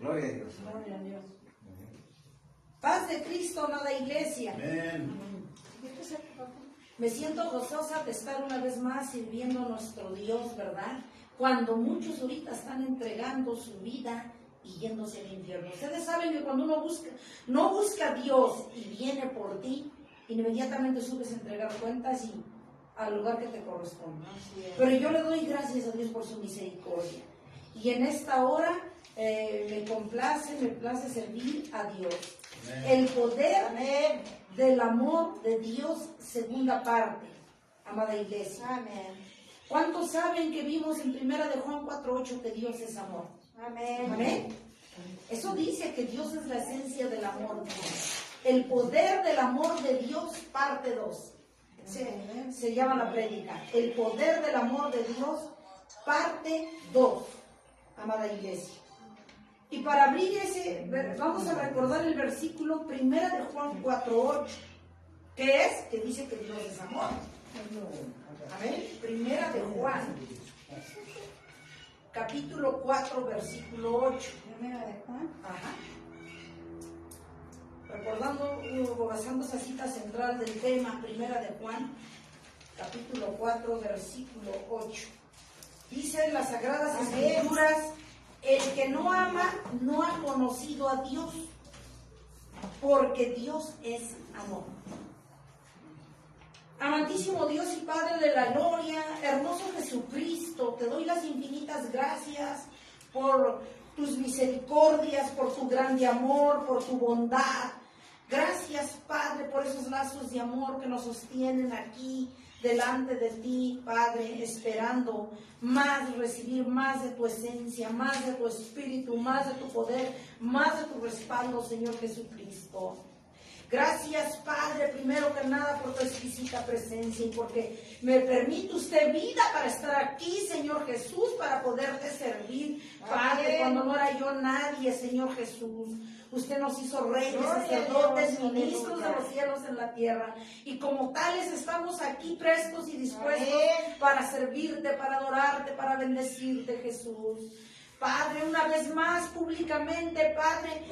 Gloria a Dios. Gloria a Dios. Paz de Cristo, amada iglesia. Amén. Me siento gozosa de estar una vez más sirviendo a nuestro Dios, ¿verdad? Cuando muchos ahorita están entregando su vida y yéndose al infierno. Ustedes saben que cuando uno no busca a Dios y viene por ti, inmediatamente subes a entregar cuentas y al lugar que te corresponde. Pero yo le doy gracias a Dios por su misericordia. Y en esta hora me place servir a Dios. Amén. El poder del amor de Dios, segunda parte, amada iglesia. Amén. ¿Cuántos saben que vimos en 1 de Juan 4:8 que Dios es amor? Amén. Amén. Eso dice que Dios es la esencia del amor. El poder del amor de Dios, parte 2. Se llama la prédica. El poder del amor de Dios, parte 2, amada iglesia. Y para abrir vamos a recordar el versículo 1 de Juan 4:8, que dice que Dios es amor. Amén. 1 de Juan, capítulo 4, versículo 8. 1 de Juan. Ajá. Recordando, basando esa cita central del tema, 1 de Juan, capítulo 4, versículo 8. Dice en las Sagradas Escrituras: el que no ama no ha conocido a Dios, porque Dios es amor. Amantísimo Dios y Padre de la gloria, hermoso Jesucristo, te doy las infinitas gracias por tus misericordias, por tu grande amor, por tu bondad. Gracias, Padre, por esos lazos de amor que nos sostienen aquí delante de ti, Padre, esperando recibir más de tu esencia, más de tu espíritu, más de tu poder, más de tu respaldo, Señor Jesucristo. Gracias, Padre, primero que nada por tu exquisita presencia y porque me permite usted vida para estar aquí, Señor Jesús, para poderte servir, Padre, cuando no era yo nadie, Señor Jesús. Usted nos hizo reyes, sacerdotes, ministros de los cielos en la tierra. Y como tales estamos aquí prestos y dispuestos para servirte, para adorarte, para bendecirte, Jesús. Padre, una vez más, públicamente, Padre,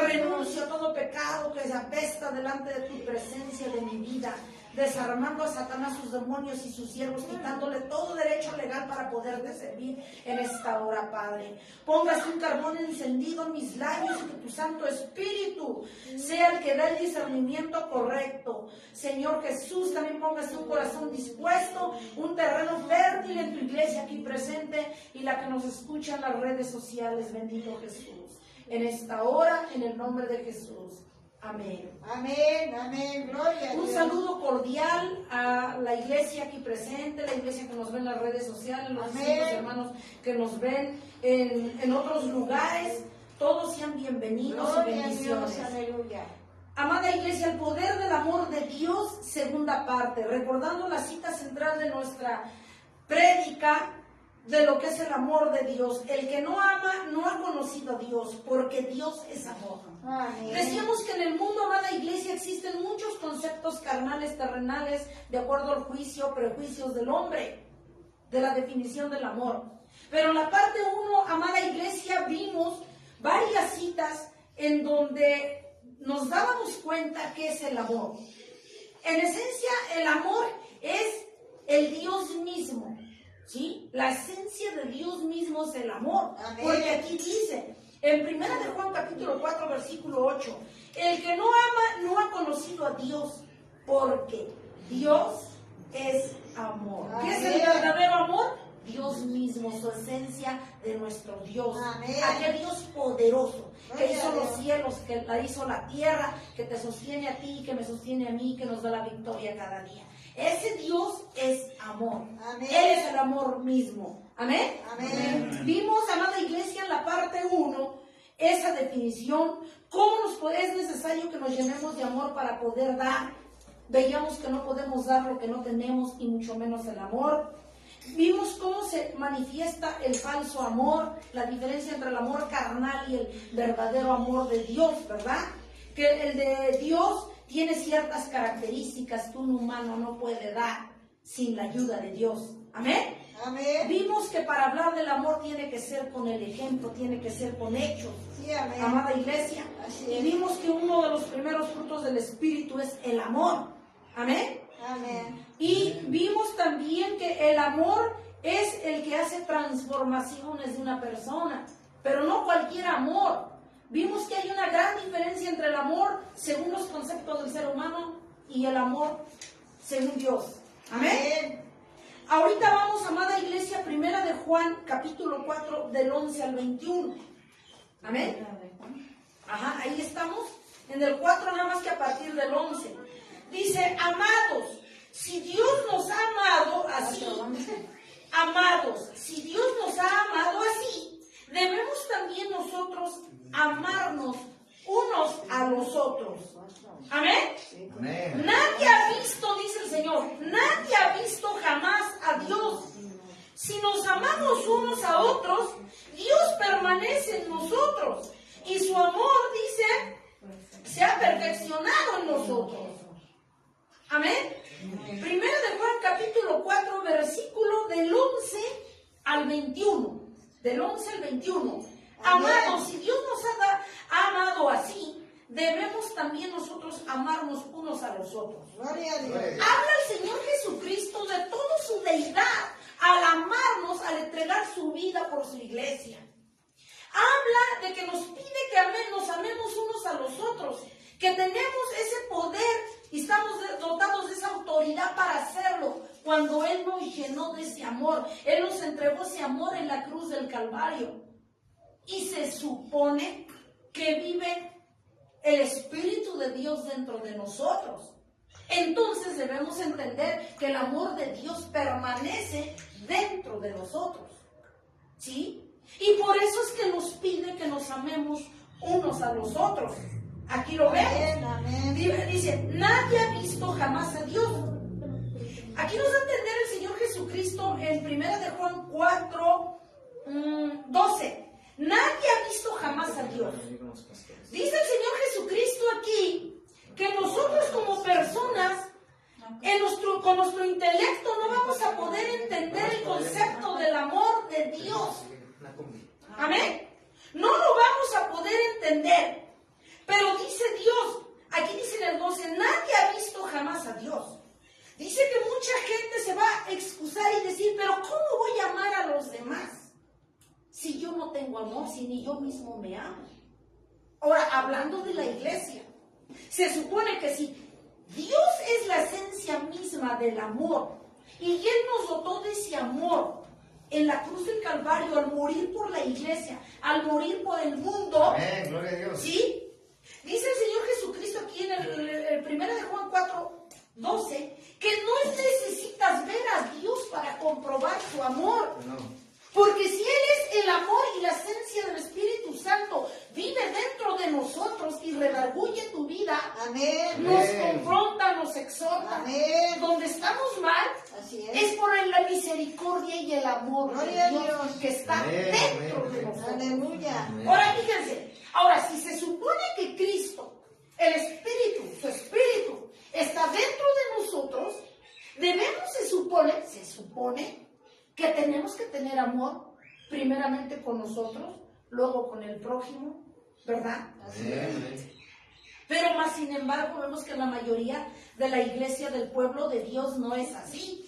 renuncio a todo pecado que se apesta delante de tu presencia de mi vida, desarmando a Satanás, sus demonios y sus siervos, quitándole todo derecho legal para poderte servir en esta hora, Padre. Póngase un carbón encendido en mis labios y que tu Santo Espíritu sea el que dé el discernimiento correcto. Señor Jesús, también póngase un corazón dispuesto, un terreno fértil en tu iglesia aquí presente y la que nos escucha en las redes sociales. Bendito Jesús. En esta hora, en el nombre de Jesús. Amén. Amén, amén, gloria a Dios. Un saludo cordial a la iglesia aquí presente, la iglesia que nos ve en las redes sociales, los discípulos hermanos que nos ven en otros lugares. Todos sean bienvenidos y bendiciones. Dios, aleluya. Amada iglesia, el poder del amor de Dios, segunda parte, recordando la cita central de nuestra prédica, de lo que es el amor de Dios. El que no ama no ha conocido a Dios, porque Dios es amor. Amén. Decíamos que en el mundo, amada iglesia, existen muchos conceptos carnales, terrenales, de acuerdo al prejuicios del hombre, de la definición del amor. Pero en la parte 1, amada iglesia, vimos varias citas en donde nos dábamos cuenta que es el amor. En esencia, el amor es el Dios mismo. ¿Sí? La esencia de Dios mismo es el amor. Amén. Porque aquí dice, en 1 de Juan capítulo 4, versículo 8, el que no ama no ha conocido a Dios, porque Dios es amor. Amén. ¿Qué es el verdadero amor? Dios mismo, su esencia de nuestro Dios. Amén. Aquel Dios poderoso, que hizo los cielos, que hizo la tierra, que te sostiene a ti, que me sostiene a mí, que nos da la victoria cada día. Ese Dios es amor. Amén. Él es el amor mismo. ¿Amén? Amén. Vimos, amada iglesia, en la parte 1, esa definición, cómo es necesario que nos llenemos de amor para poder dar. Veíamos que no podemos dar lo que no tenemos y mucho menos el amor. Vimos cómo se manifiesta el falso amor, la diferencia entre el amor carnal y el verdadero amor de Dios, ¿verdad? Que el de Dios tiene ciertas características que un humano no puede dar sin la ayuda de Dios. ¿Amén? Amén. Vimos que para hablar del amor tiene que ser con el ejemplo, tiene que ser con hechos, Sí, amén. amada iglesia. Así Y es. vimos que uno de los primeros frutos del Espíritu es el amor. Amén. Amén. Y vimos también que el amor es el que hace transformaciones de una persona, pero no cualquier amor. Vimos que hay una gran diferencia entre el amor según los conceptos del ser humano y el amor según Dios. Amén. Ahorita vamos, amada iglesia, primera de Juan, capítulo 4, del 11 al 21. Amén. Ajá, ahí estamos, en el 4 nada más que a partir del 11. Dice, amados, si Dios nos ha amado así, amados, si Dios nos ha amado así, debemos también nosotros amarnos unos a los otros. Amén. Amén. Nadie ha visto, dice el Señor, nadie ha visto jamás a Dios. Si nos amamos unos a otros, Dios permanece en nosotros y su amor, dice, se ha perfeccionado en nosotros. Amén. Primero de Juan capítulo 4, versículo del 11 al 21. Del 11 al 21. Amados, si Dios nos ha amado así, debemos también nosotros amarnos unos a los otros. Gloria a Dios. Habla el Señor Jesucristo de toda su deidad al amarnos, al entregar su vida por su iglesia. Habla de que nos pide que nos amemos unos a los otros, que tenemos ese poder y estamos dotados de esa autoridad para hacerlo. Cuando Él nos llenó de ese amor, Él nos entregó ese amor en la cruz del Calvario. Y se supone que vive el Espíritu de Dios dentro de nosotros. Entonces debemos entender que el amor de Dios permanece dentro de nosotros. ¿Sí? Y por eso es que nos pide que nos amemos unos a los otros. Aquí lo vemos. Amén, amén. Dice, nadie ha visto jamás a Dios. Aquí nos da a entender el Señor Jesucristo en 1 de Juan 4, 12. Nadie ha visto jamás a Dios. Dice el Señor Jesucristo aquí que nosotros como personas, con nuestro intelecto no vamos a poder entender el concepto del amor de Dios. Amén. No lo vamos a poder entender. Pero dice Dios, aquí dice en el 12, nadie ha visto jamás a Dios. Dice que mucha gente se va a excusar y decir, pero ¿cómo voy a amar a los demás si yo no tengo amor, si ni yo mismo me amo? Ahora, hablando de la iglesia, se supone que si Dios es la esencia misma del amor y Él nos dotó de ese amor en la cruz del Calvario al morir por la iglesia, al morir por el mundo, Amén, gloria a Dios. ¿sí? Dice el Señor Jesucristo aquí en el 1 de Juan 4, 12, que no necesitas ver a Dios para comprobar su amor. No. Porque si Él es el amor y la esencia del Espíritu Santo, vive dentro de nosotros y redarguye tu vida, Amén. nos Amén. confronta, nos exhorta. Amén. Donde estamos mal Así es es. por la misericordia y el amor Gloria a de Dios Dios. que está Amén, dentro amén, de amén. nosotros. Aleluya. Amén. Ahora fíjense, ahora si se supone que Cristo, el Espíritu, su Espíritu, está dentro de nosotros, debemos, se supone que tenemos que tener amor primeramente con nosotros, luego con el prójimo, ¿verdad? Amén. Pero más sin embargo vemos que la mayoría de la iglesia del pueblo de Dios no es así.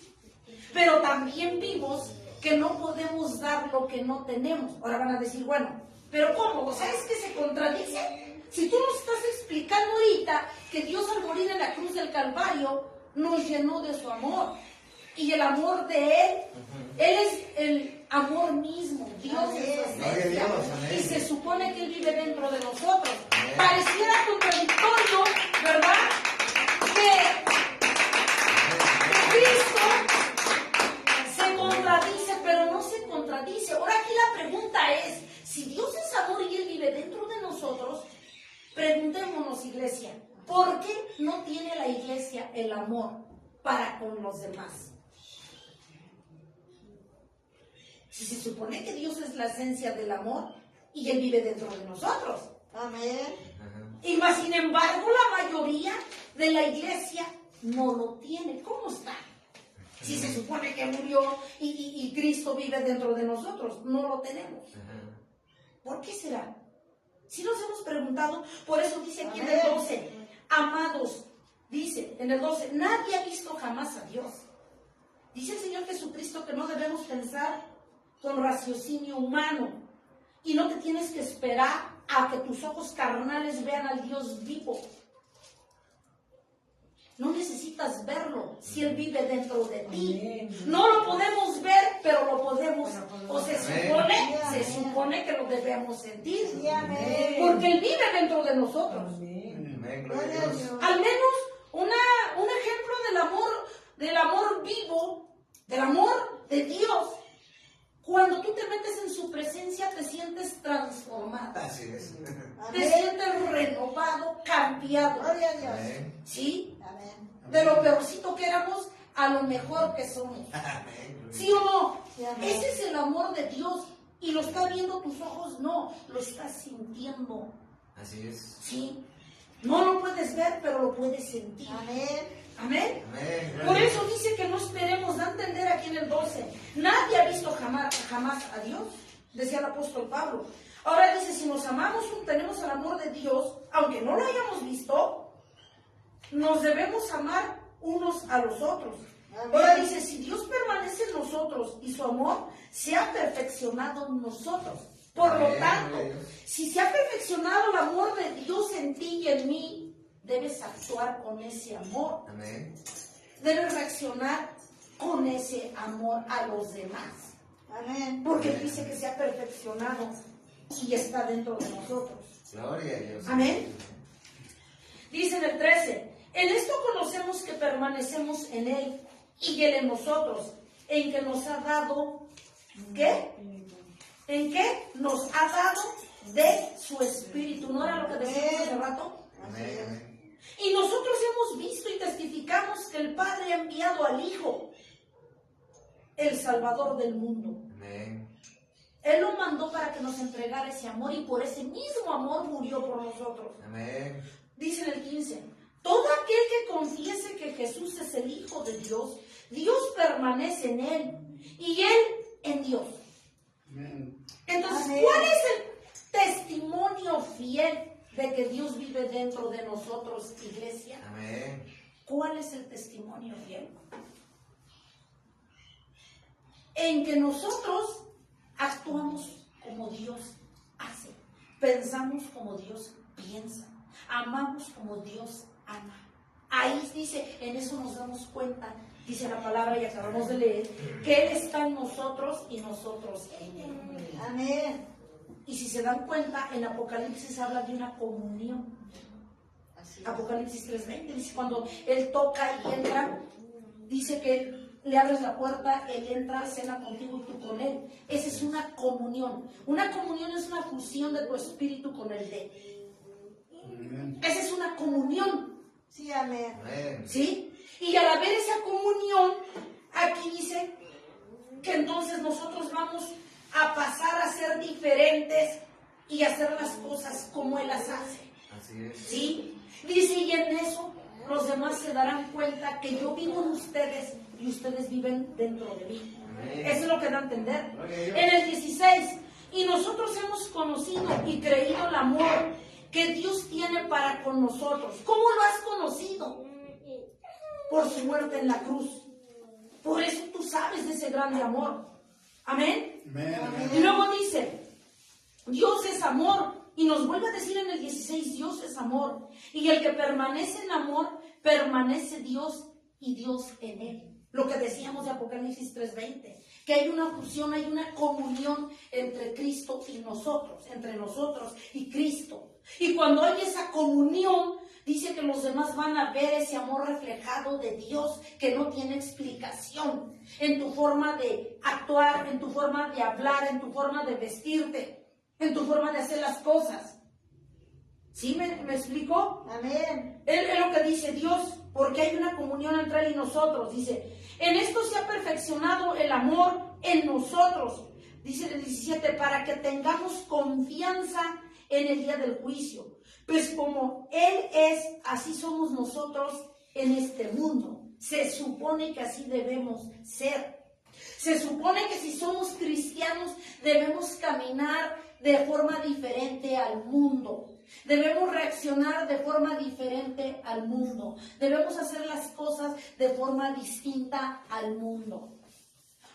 Pero también vimos que no podemos dar lo que no tenemos. Ahora van a decir, bueno, ¿pero cómo? O sea, ¿es que se contradice? Si tú nos estás explicando ahorita que Dios al morir en la cruz del Calvario nos llenó de su amor. Y el amor de Él es el amor mismo. Dios es su Gloria a esencia. Dios, amén. Y se supone que Él vive dentro de nosotros. Amén. Pareciera contradictorio, ¿verdad? Que Cristo se contradice, pero no se contradice. Ahora aquí la pregunta es, si Dios es amor y Él vive dentro de nosotros, preguntémonos, iglesia, ¿por qué no tiene la iglesia el amor para con los demás? Si se supone que Dios es la esencia del amor y Él vive dentro de nosotros. Amén. Y más sin embargo la mayoría de la iglesia no lo tiene. ¿Cómo está? Si se supone que murió y Cristo vive dentro de nosotros, no lo tenemos. ¿Por qué será? Si nos hemos preguntado, por eso dice aquí en el 12, amados, dice en el 12, nadie ha visto jamás a Dios. Dice el Señor Jesucristo que no debemos pensar con raciocinio humano y no te tienes que esperar a que tus ojos carnales vean al Dios vivo. No necesitas verlo si Él vive dentro de ti. No lo podemos ver, pero lo podemos, o se supone que lo debemos sentir. Porque Él vive dentro de nosotros. Amén, gloria a Dios. Al menos un ejemplo del amor vivo, del amor de Dios. Cuando tú te metes en su presencia, te sientes transformado. Así es. Te sientes renovado, cambiado. Gloria a Dios. Amén. ¿Sí? Amén. De lo peorcito que éramos a lo mejor que somos. Amén. ¿Sí o no? Sí, amén. Ese es el amor de Dios. Y lo está viendo tus ojos, no, lo estás sintiendo. Así es. ¿Sí? No lo puedes ver, pero lo puedes sentir. Amén. Amén. Amén. Por eso dice que no esperemos, da a entender aquí en el 12. Nadie ha visto jamás a Dios, decía el apóstol Pablo. Ahora dice, si nos amamos, tenemos el amor de Dios, aunque no lo hayamos visto, nos debemos amar unos a los otros. Amén. Ahora dice, si Dios permanece en nosotros y su amor se ha perfeccionado en nosotros. Por lo Amén, tanto, gloria a Dios. si se ha perfeccionado el amor de Dios en ti y en mí, debes actuar con ese amor. Amén. Debes reaccionar con ese amor a los demás. Amén. Porque dice que se ha perfeccionado y está dentro de nosotros. Gloria a Dios. Amén. Dice en el 13, en esto conocemos que permanecemos en Él y Él en nosotros, en que nos ha dado, ¿qué? ¿En qué? Nos ha dado de su Espíritu. ¿No era lo que decíamos hace rato? Amén. Amén. Y nosotros hemos visto y testificamos que el Padre ha enviado al Hijo, el Salvador del mundo. Amén. Él lo mandó para que nos entregara ese amor y por ese mismo amor murió por nosotros. Amén. Dice en el 15, todo aquel que confiese que Jesús es el Hijo de Dios, Dios permanece en Él y Él en Dios. Entonces, Amén. ¿cuál es el testimonio fiel de que Dios vive dentro de nosotros, iglesia? Amén. ¿Cuál es el testimonio fiel? En que nosotros actuamos como Dios hace, pensamos como Dios piensa, amamos como Dios ama. Ahí dice, en eso nos damos cuenta, dice la palabra y acabamos de leer, que Él está en nosotros y nosotros en Él. Amén. Y si se dan cuenta, en Apocalipsis habla de una comunión. Así es. Apocalipsis 3:20 dice, cuando Él toca y entra, dice que le abres la puerta, Él entra, cena contigo y tú con Él. Esa es una comunión. Una comunión es una fusión de tu espíritu con el de Él. Esa es una comunión, Sí, amén. Amén. ¿sí? Y al haber esa comunión, aquí dice que entonces nosotros vamos a pasar a ser diferentes y hacer las cosas como Él las hace. Así es. ¿Sí? Dice, y en eso los demás se darán cuenta que yo vivo en ustedes y ustedes viven dentro de mí. Amén. Eso es lo que da a entender. Gloria a Dios. En el 16, y nosotros hemos conocido y creído el amor que Dios tiene para con nosotros. ¿Cómo lo has conocido? Por su muerte en la cruz. Por eso tú sabes de ese grande amor. Amén. Amén. Y luego dice, Dios es amor. Y nos vuelve a decir en el 16, Dios es amor. Y el que permanece en amor, permanece Dios y Dios en él. Lo que decíamos de Apocalipsis 3:20, que hay una fusión, hay una comunión entre Cristo y nosotros, entre nosotros y Cristo. Y cuando hay esa comunión, dice que los demás van a ver ese amor reflejado de Dios que no tiene explicación en tu forma de actuar, en tu forma de hablar, en tu forma de vestirte, en tu forma de hacer las cosas. ¿Sí me explicó? Amén. Es lo que dice Dios, porque hay una comunión entre Él y nosotros. Dice, en esto se ha perfeccionado el amor en nosotros. Dice en el 17, para que tengamos confianza en el día del juicio. Pues como Él es, así somos nosotros en este mundo. Se supone que así debemos ser. Se supone que si somos cristianos debemos caminar de forma diferente al mundo. Debemos reaccionar de forma diferente al mundo. Debemos hacer las cosas de forma distinta al mundo.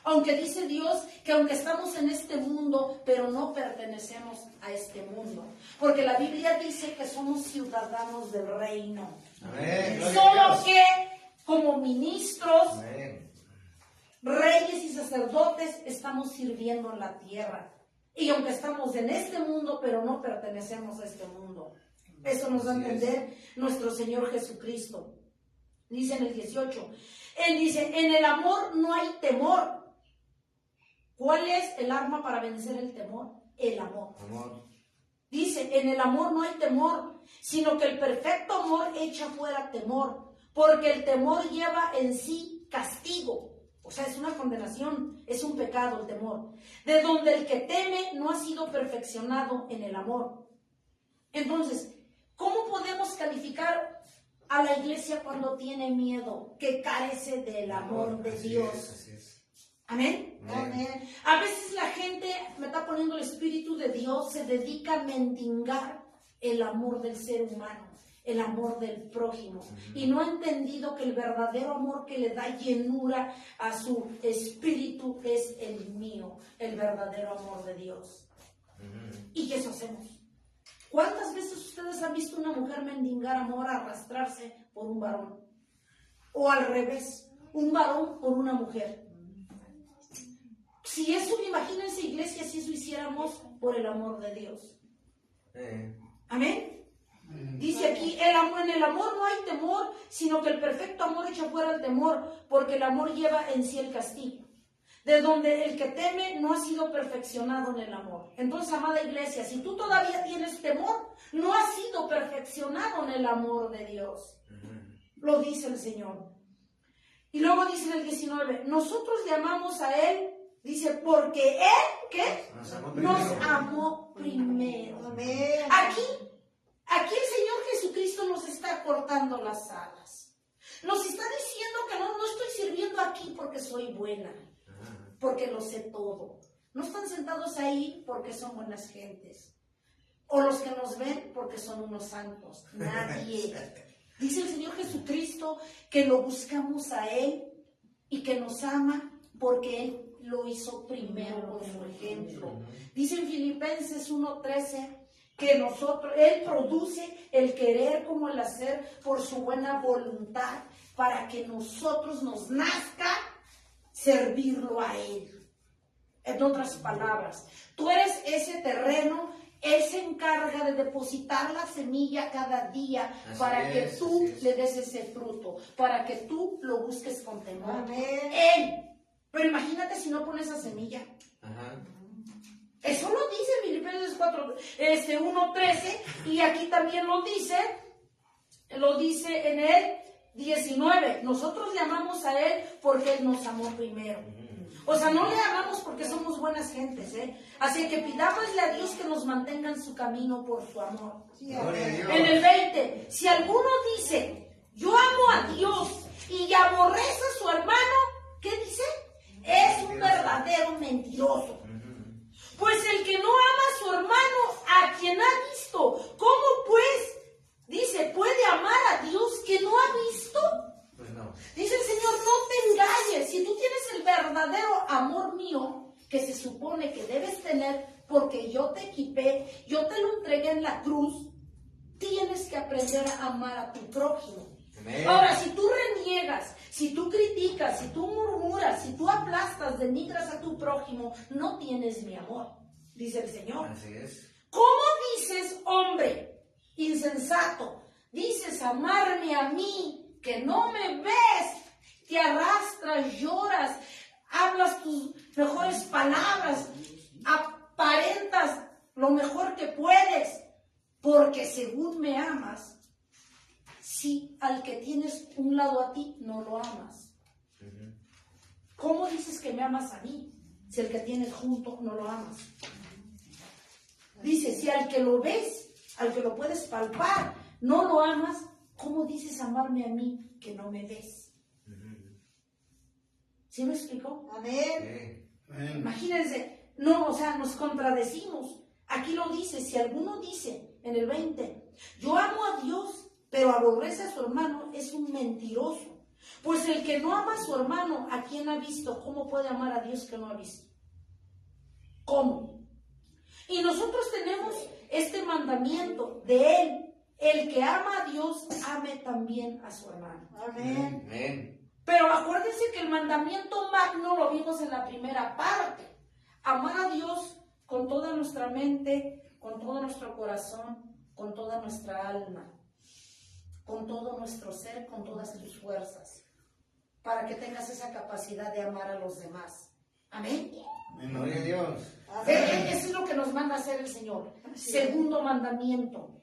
Aunque dice Dios que aunque estamos en este mundo, pero no pertenecemos a este mundo. Porque la Biblia dice que somos ciudadanos del reino. Amén. Gloria a Solo Dios. que como ministros, Amén. reyes y sacerdotes estamos sirviendo en la tierra. Y aunque estamos en este mundo, pero no pertenecemos a este mundo. Eso nos da a Así es. entender nuestro Señor Jesucristo. Dice en el 18. Él dice, en el amor no hay temor. ¿Cuál es el arma para vencer el temor? El amor. Amor. Dice, en el amor no hay temor, sino que el perfecto amor echa fuera temor, porque el temor lleva en sí castigo. O sea, es una condenación, es un pecado el temor. De donde el que teme no ha sido perfeccionado en el amor. Entonces, ¿cómo podemos calificar a la iglesia cuando tiene miedo? Que carece del amor de Así Dios. es, así es. Amén. Amén. A veces la gente, me está poniendo el Espíritu de Dios, se dedica a mendigar el amor del ser humano, el amor del prójimo. Y no ha entendido que el verdadero amor que le da llenura a su espíritu es el mío, el verdadero amor de Dios. ¿Y qué eso hacemos? ¿Cuántas veces ustedes han visto una mujer mendigar amor, arrastrarse por un varón? O al revés, un varón por una mujer. Si eso, imagínense iglesia, si eso hiciéramos por el amor de Dios. Amén. Dice aquí, en el amor no hay temor, sino que el perfecto amor echa fuera el temor, porque el amor lleva en sí el castigo. De donde el que teme no ha sido perfeccionado en el amor. Entonces, amada iglesia, si tú todavía tienes temor, no has sido perfeccionado en el amor de Dios. Lo dice el Señor. Y luego dice en el 19, nosotros le amamos a Él. Dice, porque Él, ¿qué? Nos amó primero. Amén. Aquí el Señor Jesucristo nos está cortando las alas. Nos está diciendo que no estoy sirviendo aquí porque soy buena, porque lo sé todo. No están sentados ahí porque son buenas gentes. O los que nos ven porque son unos santos. Nadie. Dice el Señor Jesucristo que lo buscamos a Él y que nos ama porque Él lo hizo primero por su ejemplo. Dice en Filipenses 1:13 que Él produce el querer como el hacer por su buena voluntad para que nosotros nos nazca servirlo a Él. En otras palabras, tú eres ese terreno, Él se encarga de depositar la semilla cada día para que tú le des ese fruto, para que tú lo busques con temor. Amén. Él. Pero imagínate si no pones esa semilla. Eso lo dice Filipenses 1:13 y aquí también lo dice en el 19. Nosotros le amamos a Él porque Él nos amó primero. O sea, no le amamos porque somos buenas gentes, Así que pidámosle a Dios que nos mantenga en su camino por su amor. Gloria a Dios. En el 20, si alguno dice, yo amo a Dios y aborrece a su hermano, ¿qué dice? Es un verdadero mentiroso. Pues el que no ama a su hermano, a quien ha visto, ¿cómo pues? Dice, ¿puede amar a Dios que no ha visto? Pues no. Dice el Señor, no te engañes. Si tú tienes el verdadero amor mío, que se supone que debes tener, porque yo te equipé, yo te lo entregué en la cruz, tienes que aprender a amar a tu prójimo. Amén. Ahora, si tú reniegas, si tú criticas, si tú murmuras, si tú aplastas, denigras a tu prójimo, no tienes mi amor, dice el Señor. Así es. ¿Cómo dices, hombre insensato? Dices amarme a mí, que no me ves, te arrastras, lloras, hablas tus mejores palabras, aparentas lo mejor que puedes, porque según me amas, si al que tienes un lado a ti no lo amas. ¿Cómo dices que me amas a mí si el que tienes junto no lo amas? Dice, si al que lo ves, al que lo puedes palpar, no lo amas, ¿cómo dices amarme a mí que no me ves? ¿Sí me explicó? Amén. Amén. Imagínense, no, o sea, nos contradecimos. Aquí lo dice, si alguno dice en el 20, yo amo a Dios, pero aborrece a su hermano, es un mentiroso. Pues el que no ama a su hermano, ¿a quién ha visto? ¿Cómo puede amar a Dios que no ha visto? ¿Cómo? Y nosotros tenemos este mandamiento de Él. El que ama a Dios, ame también a su hermano. Amén. Amén. Pero acuérdense que el mandamiento magno lo vimos en la primera parte. Amar a Dios con toda nuestra mente, con todo nuestro corazón, con toda nuestra alma, con todo nuestro ser, con todas tus fuerzas, para que tengas esa capacidad de amar a los demás. Amén. Gloria a Dios. Eso es lo que nos manda a hacer el Señor. Segundo mandamiento,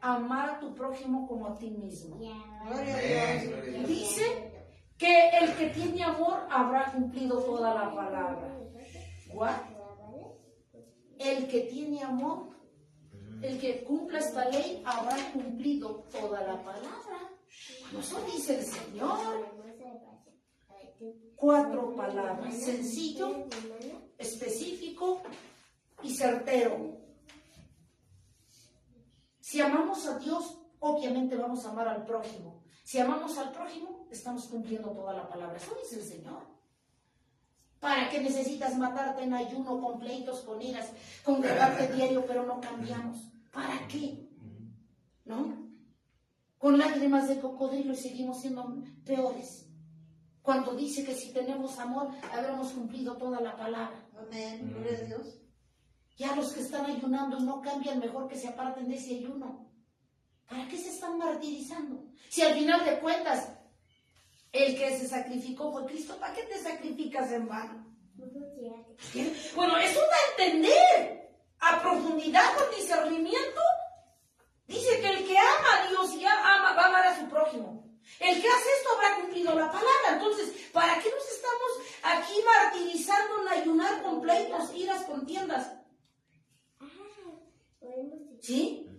amar a tu prójimo como a ti mismo. Gloria a Amén. Dios. Gloria a Dios. Dice que el que tiene amor habrá cumplido toda la palabra. ¿What? El que tiene amor, el que cumpla esta ley, habrá cumplido toda la palabra. Eso dice el Señor. 4 palabras, sencillo, específico y certero. Si amamos a Dios, obviamente vamos a amar al prójimo. Si amamos al prójimo, estamos cumpliendo toda la palabra. Eso dice el Señor. ¿Para qué necesitas matarte en ayuno, con pleitos, con iras, con quedarte diario, pero no cambiamos? ¿Para qué? ¿No? Con lágrimas de cocodrilo y seguimos siendo peores. Cuando dice que si tenemos amor, habremos cumplido toda la palabra. Amén. Gloria a Dios. Ya los que están ayunando y no cambian, mejor que se aparten de ese ayuno. ¿Para qué se están martirizando? Si al final de cuentas, el que se sacrificó fue Cristo, ¿para qué te sacrificas en vano? Bueno, eso da a entender a profundidad, con discernimiento. Dice que el que ama a Dios y ama, va a amar a su prójimo. El que hace esto habrá cumplido la palabra. Entonces, ¿para qué nos estamos aquí martirizando en ayunar con pleitos, iras, contiendas? ¿Sí?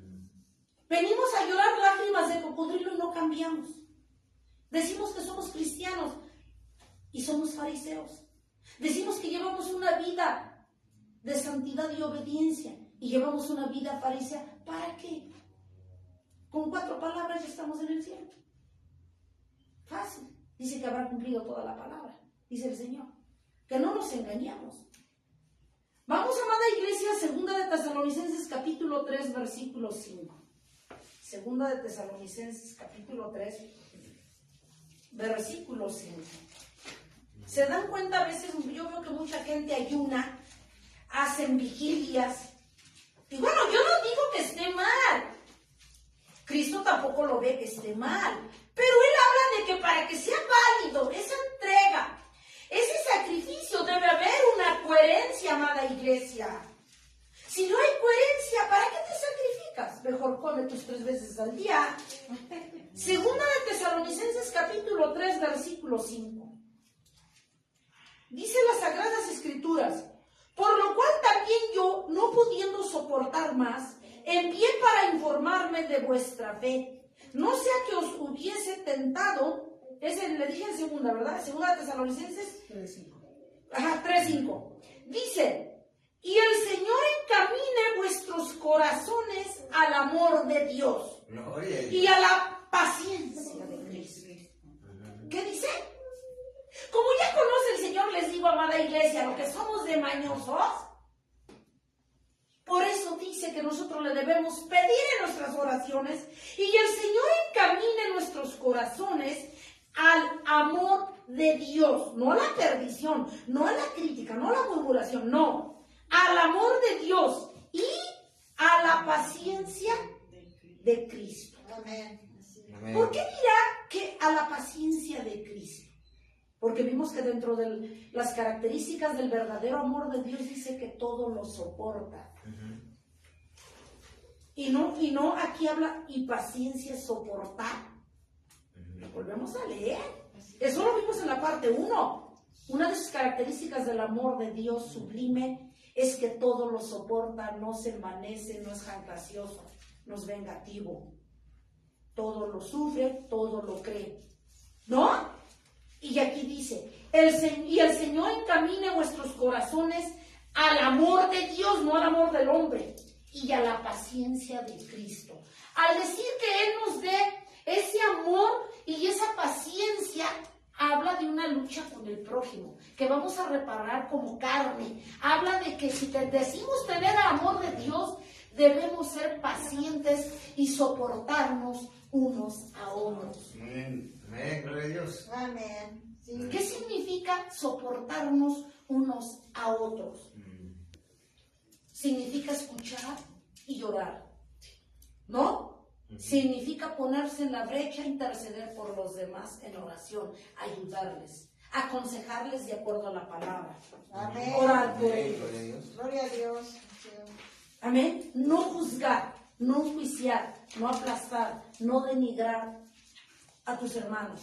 Venimos a llorar lágrimas de cocodrilo y no cambiamos. Decimos que somos cristianos y somos fariseos. Decimos que llevamos una vida de santidad y obediencia y llevamos una vida farisea. ¿Para qué? Con 4 palabras ya estamos en el cielo. Fácil. Dice que habrá cumplido toda la palabra, dice el Señor. Que no nos engañemos. Vamos, amada iglesia, segunda de Tesalonicenses capítulo 3, versículo 5. Segunda de Tesalonicenses capítulo 3, versículo 5. ¿Se dan cuenta? A veces yo veo que mucha gente ayuna, hacen vigilias. Y bueno, yo no digo que esté mal. Cristo tampoco lo ve que esté mal. Pero Él habla de que para que sea válido esa entrega, ese sacrificio, debe haber una coherencia, amada iglesia. Si no hay coherencia, ¿para qué te sacrificas? Mejor come tus 3 veces al día. Segunda de Tesalonicenses capítulo 3, versículo 5. Dice las Sagradas Escrituras: por lo cual también yo, no pudiendo soportar más, envié para informarme de vuestra fe. No sea que os hubiese tentado, le dije en segunda, ¿verdad? Segunda de Tesalonicenses 3:5. Dice: y el Señor encamine vuestros corazones al amor de Dios Gloria a Dios. y a la paciencia de Cristo. ¿Qué dice? Como ya conoce el Señor, les digo, amada iglesia, lo que somos de mañosos. Por eso dice que nosotros le debemos pedir en nuestras oraciones y el Señor encamine nuestros corazones al amor de Dios, no a la perdición, no a la crítica, no a la murmuración, no, al amor de Dios y a la paciencia de Cristo. Amén. Amén. ¿Por qué dirá que a la paciencia de Cristo? Porque vimos que dentro de las características del verdadero amor de Dios dice que todo lo soporta. Y no, aquí habla y paciencia soportar. Lo volvemos a leer. Eso lo vimos en la parte 1. Una de sus características del amor de Dios sublime es que todo lo soporta, no se envanece, no es jactancioso, no es vengativo. Todo lo sufre, todo lo cree. ¿No? Y aquí dice, y el Señor encamine vuestros corazones al amor de Dios, no al amor del hombre, y a la paciencia de Cristo. Al decir que Él nos dé ese amor y esa paciencia, habla de una lucha con el prójimo, que vamos a reparar como carne. Habla de que si decimos tener el amor de Dios, debemos ser pacientes y soportarnos unos a otros. Amén. Amén. Gloria a Dios. Amén. Sí. ¿Qué significa soportarnos unos a otros? Significa escuchar y llorar, ¿no? Significa ponerse en la brecha, interceder por los demás en oración, ayudarles, aconsejarles de acuerdo a la palabra, Amén. orar por Amén. ellos. Gloria a Dios. Gloria a Dios. Sí. Amén. No juzgar, no enjuiciar, no aplastar, no denigrar a tus hermanos.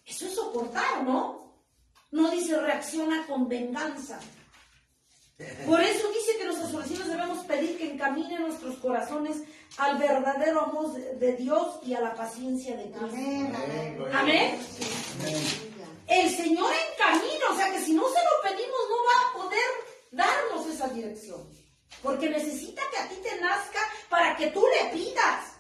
Eso es soportar, ¿no? No dice reacciona con venganza. Por eso dice que nuestras oraciones debemos pedir que encaminen nuestros corazones al verdadero amor de Dios y a la paciencia de Cristo. Amén. Amén. Amén. Gloria a Amén. Dios. Sí. El Señor encamina, o sea que si no se lo pedimos no va a poder darnos esa dirección. Porque necesita que a ti te nazca para que tú le pidas.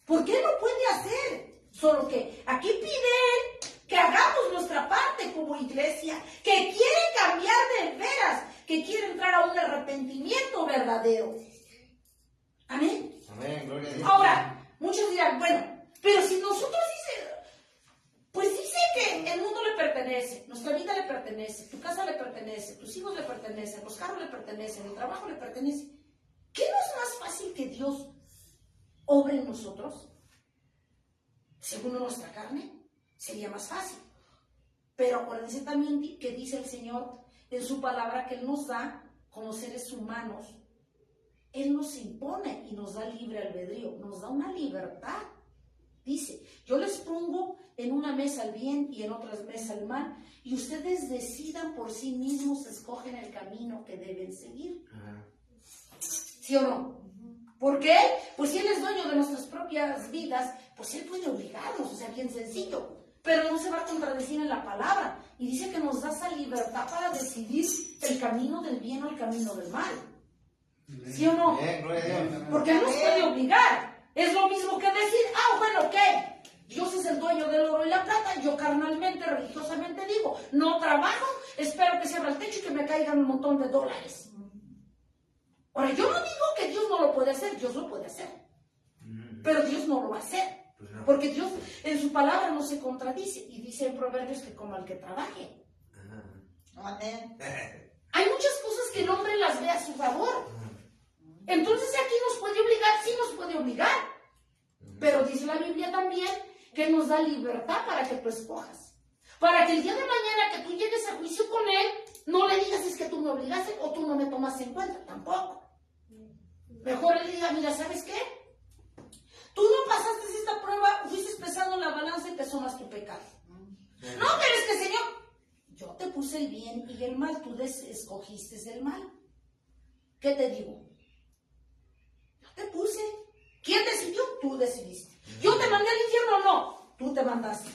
Porque Él lo puede hacer. Solo que aquí pide Él que hagamos nuestra parte como iglesia, que quiere cambiar de veras, que quiere entrar a un arrepentimiento verdadero. Amén. Amén. Gloria a Dios. Ahora, muchos dirán, bueno, pero si nosotros dice que el mundo le pertenece, nuestra vida le pertenece, tu casa le pertenece, tus hijos le pertenecen, los carros le pertenecen, el trabajo le pertenece. ¿Qué no es más fácil que Dios obre en nosotros? Según nuestra carne, sería más fácil. Pero acuérdense también que dice el Señor en su palabra que Él nos da como seres humanos. Él nos impone y nos da libre albedrío, nos da una libertad. Dice, yo les pongo en una mesa el bien y en otras mesa el mal, y ustedes decidan por sí mismos, escogen el camino que deben seguir. Ajá. ¿Sí o no? ¿Por qué? Pues si Él es dueño de nuestras propias vidas, pues Él puede obligarnos, o sea, bien sencillo. Pero no se va a contradecir en la palabra. Y dice que nos da esa libertad para decidir el camino del bien o el camino del mal. ¿Sí o no? Amén. Gloria a Dios. Porque Él nos puede obligar. Es lo mismo que decir, bueno, ¿qué? Dios es el dueño del oro y la plata. Yo carnalmente, religiosamente digo, no trabajo, espero que se abra el techo y que me caigan un montón de dólares. Ahora, yo no digo que Dios no lo puede hacer, Dios lo puede hacer. Pero Dios no lo va a hacer. Pues no. Porque Dios en su palabra no se contradice. Y dice en Proverbios que como al que trabaje. Ajá. Amén. Hay muchas cosas que el hombre las ve a su favor. Entonces aquí nos puede obligar, sí nos puede obligar. Pero dice la Biblia también que nos da libertad para que tú escojas. Para que el día de mañana que tú llegues a juicio con Él, no le digas es que tú me obligaste o tú no me tomas en cuenta. Tampoco. Mejor le diga, mira, ¿sabes qué? Tú no pasaste esta prueba, fuiste pesando la balanza y te somas tu pecado. No, pero es que, Señor, yo te puse el bien y el mal, tú escogiste el mal. ¿Qué te digo? Yo te puse. ¿Quién decidió? Tú decidiste. ¿Yo te mandé al infierno? No, tú te mandaste.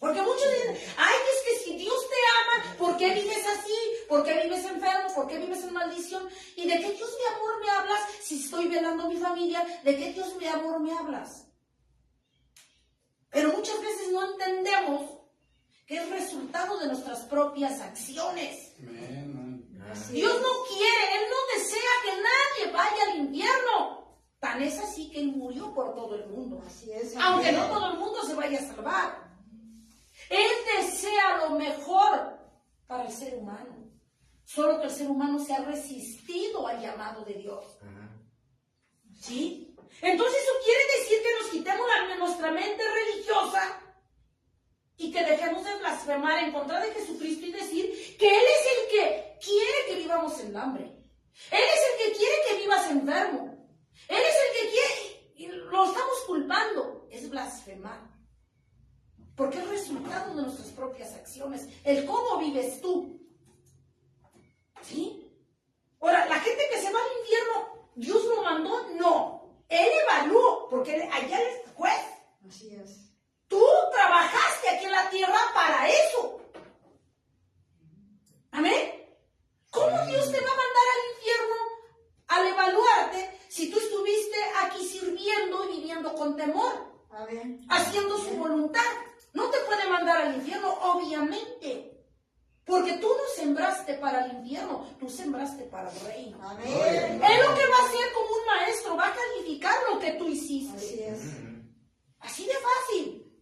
Porque muchos dicen, ay, es que si Dios te ama, ¿por qué vives así? ¿Por qué vives enfermo? ¿Por qué vives en maldición? ¿Y de qué Dios mi amor me hablas si estoy velando a mi familia? ¿De qué Dios mi amor me hablas? Pero muchas veces no entendemos que es resultado de nuestras propias acciones. Dios no quiere, Él no desea que nadie vaya al infierno. Tan es así que Él murió por todo el mundo. Así es. Aunque amén. no todo el mundo se vaya a salvar. Él desea lo mejor para el ser humano. Solo que el ser humano se ha resistido al llamado de Dios. ¿Sí? Entonces eso quiere decir que nos quitemos nuestra mente religiosa y que dejemos de blasfemar en contra de Jesucristo y decir que Él es el que quiere que vivamos en hambre. Él es el que quiere que vivas enfermo. Él es el que quiere, y lo estamos culpando. Es blasfemar. Porque es resultado de nuestras propias acciones. El cómo vives tú. ¿Sí? Ahora, la gente que se va al infierno, ¿Dios lo mandó? No. Él evaluó, porque allá es juez. Así es. Tú trabajaste aquí en la viviendo con temor, Amén. haciendo su voluntad. No te puede mandar al infierno, obviamente. Porque tú no sembraste para el infierno, tú sembraste para el reino. Amén. Él lo que va a hacer como un maestro, va a calificar lo que tú hiciste. Así es. Así de fácil.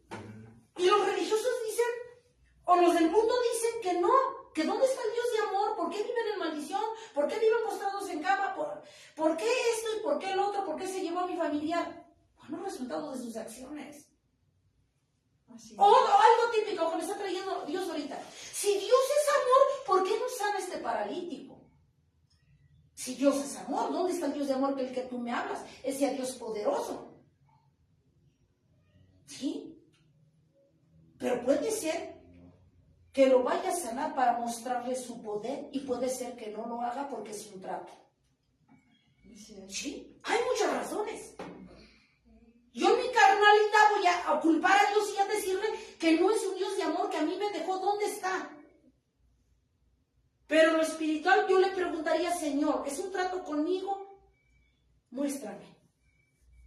Y los religiosos dicen, o los del mundo dicen que no, que ¿dónde está el Dios de amor? ¿Por qué viven en maldición? ¿Por qué viven postrados en cama? ¿Por qué esto y por qué el otro? ¿Por qué se llevó a mi familiar? Bueno, resultado de sus acciones. Así es. O algo típico que me está trayendo Dios ahorita. Si Dios es amor, ¿por qué no sana este paralítico? Si Dios es amor, ¿dónde está el Dios de amor del que tú me hablas? Ese Dios poderoso. ¿Sí? Pero puede ser que lo vaya a sanar para mostrarle su poder y puede ser que no lo haga porque es un trato. Así es. ¿Sí? Hay muchas razones. Yo en mi carnalidad voy a culpar a Dios y a decirle que no es un Dios de amor, que a mí me dejó, ¿dónde está? Pero en lo espiritual yo le preguntaría, Señor, ¿es un trato conmigo? Muéstrame.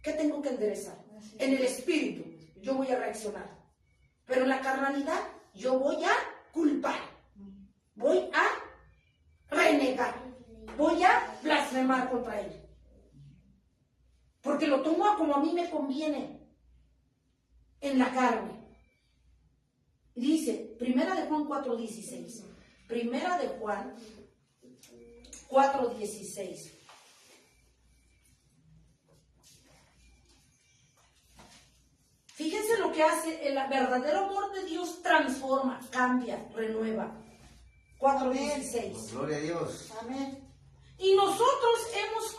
¿Qué tengo que enderezar? En el espíritu yo voy a reaccionar. Pero en la carnalidad yo voy a culpar. Voy a renegar. Voy a blasfemar contra él. Porque lo tomo como a mí me conviene en la carne. Dice, Primera de Juan 4:16. Primera de Juan 4:16. Fíjense lo que hace el verdadero amor de Dios: transforma, cambia, renueva. 4:16. Gloria a Dios. Amén. Y nosotros hemos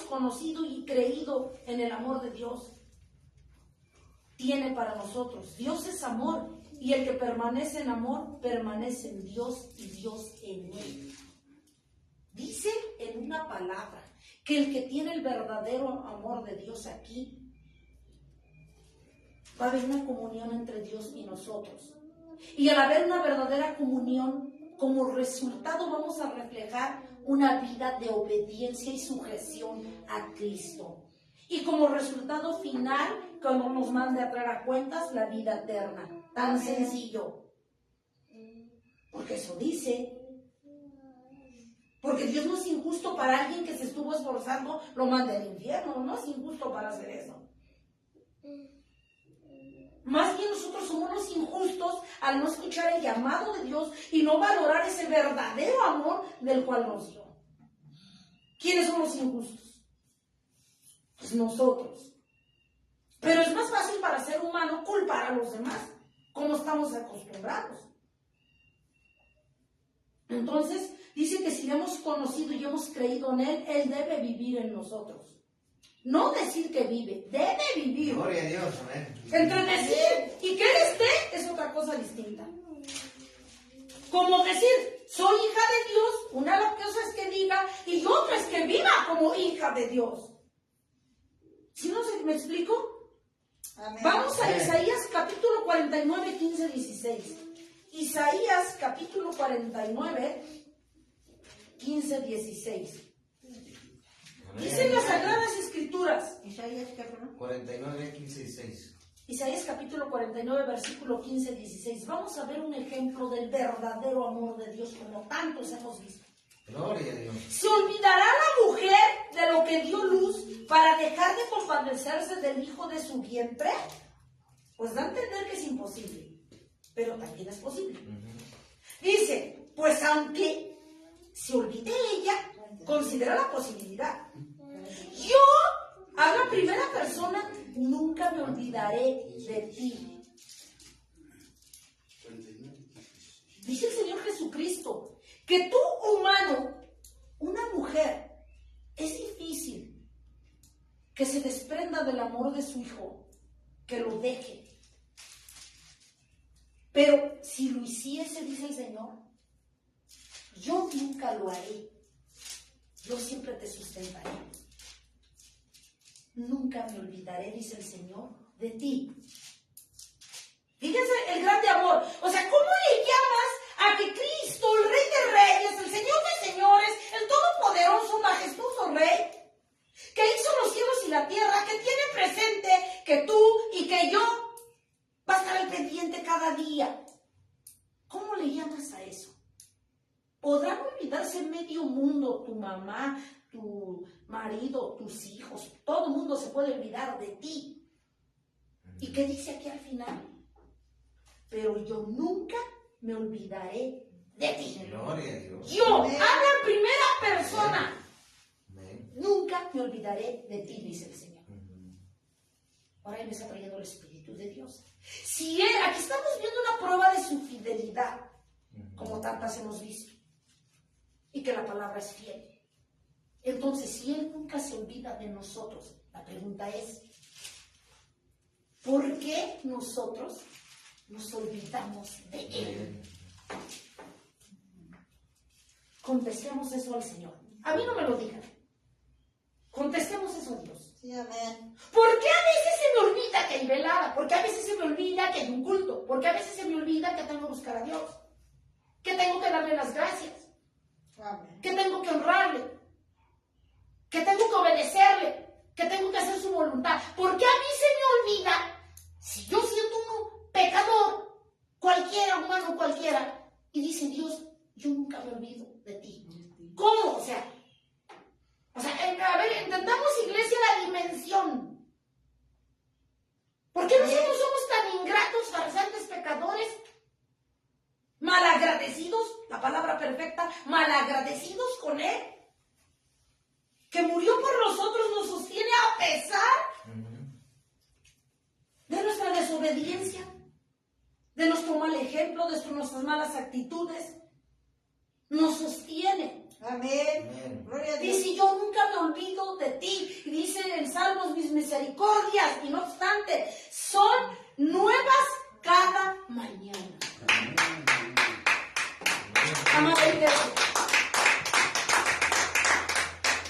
conocido y creído en el amor de Dios. Tiene para nosotros. Dios es amor, y el que permanece en amor permanece en Dios y Dios en él. Dice en una palabra que el que tiene el verdadero amor de Dios aquí, va a haber una comunión entre Dios y nosotros. Y al haber una verdadera comunión, como resultado vamos a reflejar una vida de obediencia y sujeción a Cristo. Y como resultado final, cuando nos mande a traer a cuentas, la vida eterna. Tan sencillo. Porque eso dice. Porque Dios no es injusto para alguien que se estuvo esforzando, lo mande al infierno. No es injusto para hacer eso. Más bien nosotros somos los injustos al no escuchar el llamado de Dios y no valorar ese verdadero amor del cual nos dio. ¿Quiénes son los injustos? Pues nosotros. Pero es más fácil para ser humano culpar a los demás, como estamos acostumbrados. Entonces, dice que si hemos conocido y hemos creído en Él, Él debe vivir en nosotros. No decir que vive, debe vivir. Gloria a Dios. Amén. Entre decir y que Él esté es otra cosa distinta. Como decir, soy hija de Dios, una cosa es que diga y otra es que viva como hija de Dios. ¿Sí no sé, me explico? Amén. Vamos a Isaías capítulo 49, 15, 16. Isaías capítulo 49, 15, 16. Dicen las Sagradas Escrituras. Isaías, ¿qué, perdón? 49, 15, 16. Isaías capítulo 49, versículo 15, 16. Vamos a ver un ejemplo del verdadero amor de Dios, como tantos hemos visto. Gloria a Dios. ¿Se olvidará la mujer de lo que dio luz para dejar de compadecerse del hijo de su vientre? Pues da a entender que es imposible, pero también es posible. Dice, pues aunque se olvide ella, considera la posibilidad. Yo, a la primera persona, nunca me olvidaré de ti. Dice el Señor Jesucristo que tú, humano, una mujer, es difícil que se desprenda del amor de su hijo, que lo deje. Pero si lo hiciese, dice el Señor, yo nunca lo haré. Yo siempre te sustentaré. Nunca me olvidaré, dice el Señor, de ti. Fíjense el grande amor. O sea, ¿cómo le llamas a que Cristo, el Rey de Reyes, el Señor de Señores, el Todopoderoso, majestuoso Rey, que hizo los cielos y la tierra, que tú y que yo va a estar al pendiente cada día. ¿Cómo le llamas a eso? Podrán olvidarse medio mundo, tu mamá, tu marido, tus hijos, todo el mundo se puede olvidar de ti. ¿Y qué dice aquí al final? Pero yo nunca me olvidaré de ti. Gloria a Dios. Yo, habla en primera persona. Amén. Nunca me olvidaré de ti, dice el Señor. Ahora Él me está trayendo el Espíritu de Dios. Si Él, aquí estamos viendo una prueba de su fidelidad, como tantas hemos visto, y que la palabra es fiel. Entonces, si Él nunca se olvida de nosotros, la pregunta es, ¿por qué nosotros nos olvidamos de Él? Contestemos eso al Señor. A mí no me lo digan. Contestemos eso a Dios. Sí, amén. ¿Por qué a veces se me olvida que hay velada? ¿Por qué a veces se me olvida que hay un culto? ¿Por qué a veces se me olvida que tengo que buscar a Dios? Que tengo que darle las gracias. Amén. Que tengo que honrarle. Que tengo que obedecerle. Que tengo que hacer su voluntad. ¿Por qué a mí se me olvida? Si yo siendo un pecador, cualquiera, humano cualquiera, y dice Dios, yo nunca me olvido de ti. ¿Cómo? O sea, a ver, entendamos, iglesia, la dimensión. ¿Por qué nosotros somos tan ingratos, farsantes, pecadores? Malagradecidos, la palabra perfecta, malagradecidos con Él. Que murió por nosotros, nos sostiene a pesar de nuestra desobediencia, de nuestro mal ejemplo, de nuestras malas actitudes. Nos sostiene. Amén. Gloria a Dios. Dice, yo nunca me olvido de ti. Y dice en Salmos, mis misericordias, y no obstante, son nuevas cada mañana. Amada iglesia.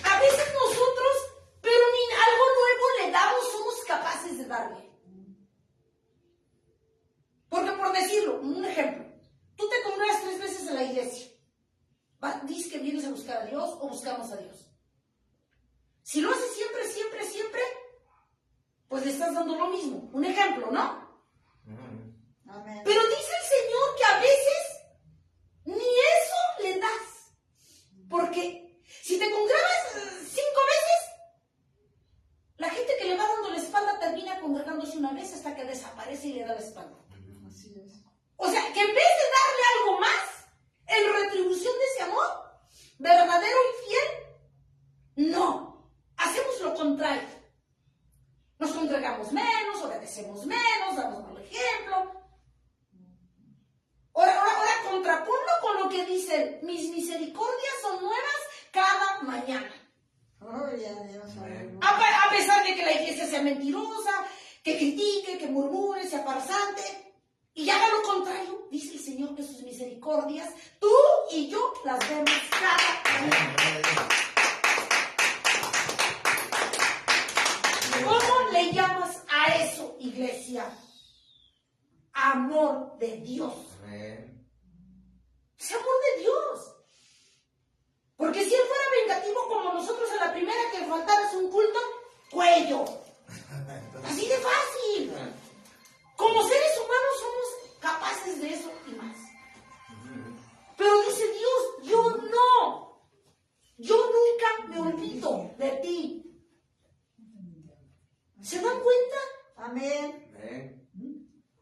A veces nosotros, pero ni algo nuevo le damos, somos capaces de darle. Porque por decirlo, un ejemplo, tú te congregas 3 veces en la iglesia. Dices que vienes a buscar a Dios o buscamos a Dios. Si lo haces siempre, siempre, siempre, pues le estás dando lo mismo. Un ejemplo, ¿no? Amén. Pero dice el Señor que a veces ni eso le das. Porque si te congregas 5 veces, la gente que le va dando la espalda termina congregándose una vez hasta que desaparece y le da la espalda. Así es. O sea, que en vez de darle algo más, en retribución de ese amor, verdadero y fiel, no. Hacemos lo contrario. Nos congregamos menos, obedecemos menos, damos mal ejemplo. Ahora, contraponlo con lo que dice, mis misericordias son nuevas cada mañana. Gloria a Dios. Aleluya. A pesar de que la iglesia sea mentirosa, que critique, que murmure, sea farsante, y haga lo contrario, dice el Señor que sus misericordias, tú y yo las vemos cada mañana. ¿Cómo le llamas a eso, iglesia? Amor de Dios. Es amor de Dios. Porque si Él fuera vengativo como nosotros a la primera que faltaras un culto, cuello. Así de fácil. Como seres humanos somos capaces de eso y más. Pero dice Dios, yo no. Yo nunca me olvido de ti. ¿Se dan cuenta? Amén.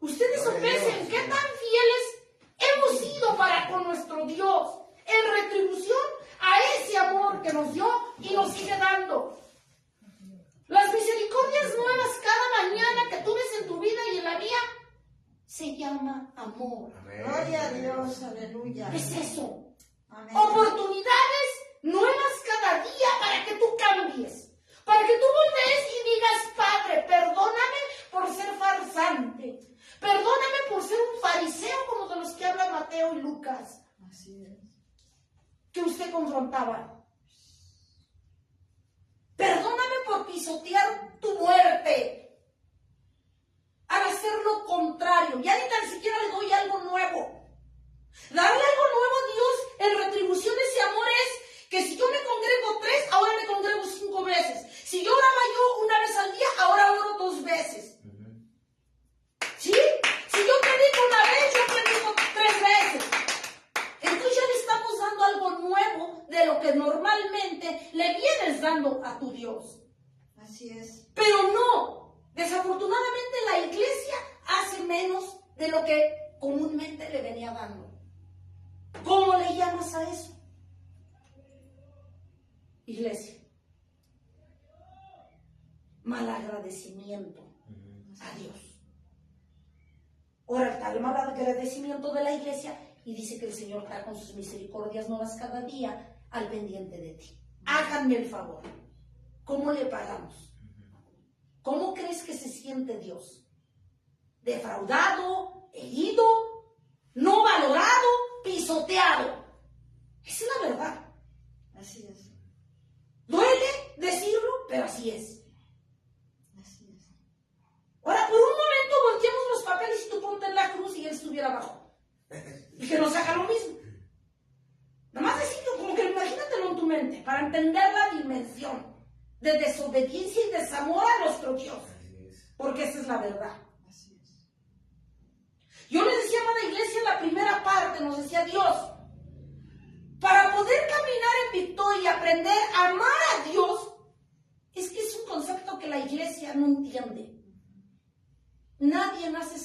Ustedes sopesen qué tan fieles hemos sido para con nuestro Dios en retribución a ese amor que nos dio y nos sigue dando. Las misericordias nuevas cada mañana que tú ves en tu vida y en la mía se llama amor. Gloria a Dios. Aleluya. Es eso. Amén. Oportunidades nuevas cada día para que tú cambies. Para que tú voltees y digas, Padre, perdóname por ser farsante. Perdóname por ser un fariseo como de los que hablan Mateo y Lucas, Así es. que usted confrontaba. Perdóname por pisotear tu muerte. Al hacer lo contrario, ya ni tan siquiera le doy algo nuevo. Darle algo nuevo a Dios en retribución de ese amor es que si yo me congrego 3, ahora me congrego 5 veces. Si yo oraba yo una vez al día, ahora oro 2 veces. tu Dios. Así es. Pero no, desafortunadamente la iglesia hace menos de lo que comúnmente le venía dando. ¿Cómo le llamas a eso? Iglesia. Malagradecimiento a Dios. Ahora está el malagradecimiento de la iglesia y dice que el Señor está con sus misericordias nuevas cada día al pendiente de ti. Háganme el favor. ¿Cómo le pagamos? ¿Cómo crees que se siente Dios? ¿Defraudado? ¿Herido? ¿No valorado? ¿Pisoteado? Esa es la verdad. Así es. Duele decirlo, pero así es. Así es. Ahora, por un momento volteemos los papeles y tú ponte en la cruz y él estuviera abajo. Y que nos haga lo mismo. Nada más decirlo, como que imagínatelo en tu mente, para entender la dimensión de desobediencia y desamor a nuestro Dios. Así es. Porque esa es la verdad. Así es. Yo les decía a la iglesia en la primera parte, nos decía Dios, para poder caminar en victoria y aprender a amar a Dios, es que es un concepto que la iglesia no entiende. Nadie nace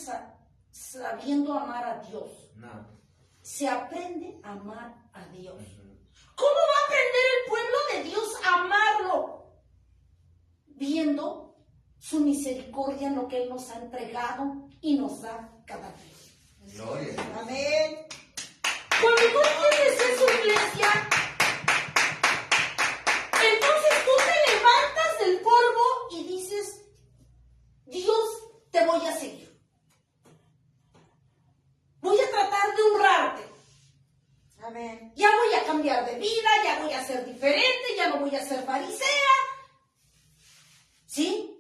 sabiendo amar a Dios. No. Se aprende a amar a Dios. Ujú. ¿Cómo va a aprender el pueblo de Dios a amarlo? Viendo su misericordia en lo que Él nos ha entregado y nos da cada día. Gloria a Dios. Amén. Cuando tú entiendes eso, iglesia, entonces tú te levantas del polvo y dices, Dios, te voy a seguir. Voy a tratar de honrarte. Amén. Ya voy a cambiar de vida, ya voy a ser diferente, ya no voy a ser farisea. ¿Sí?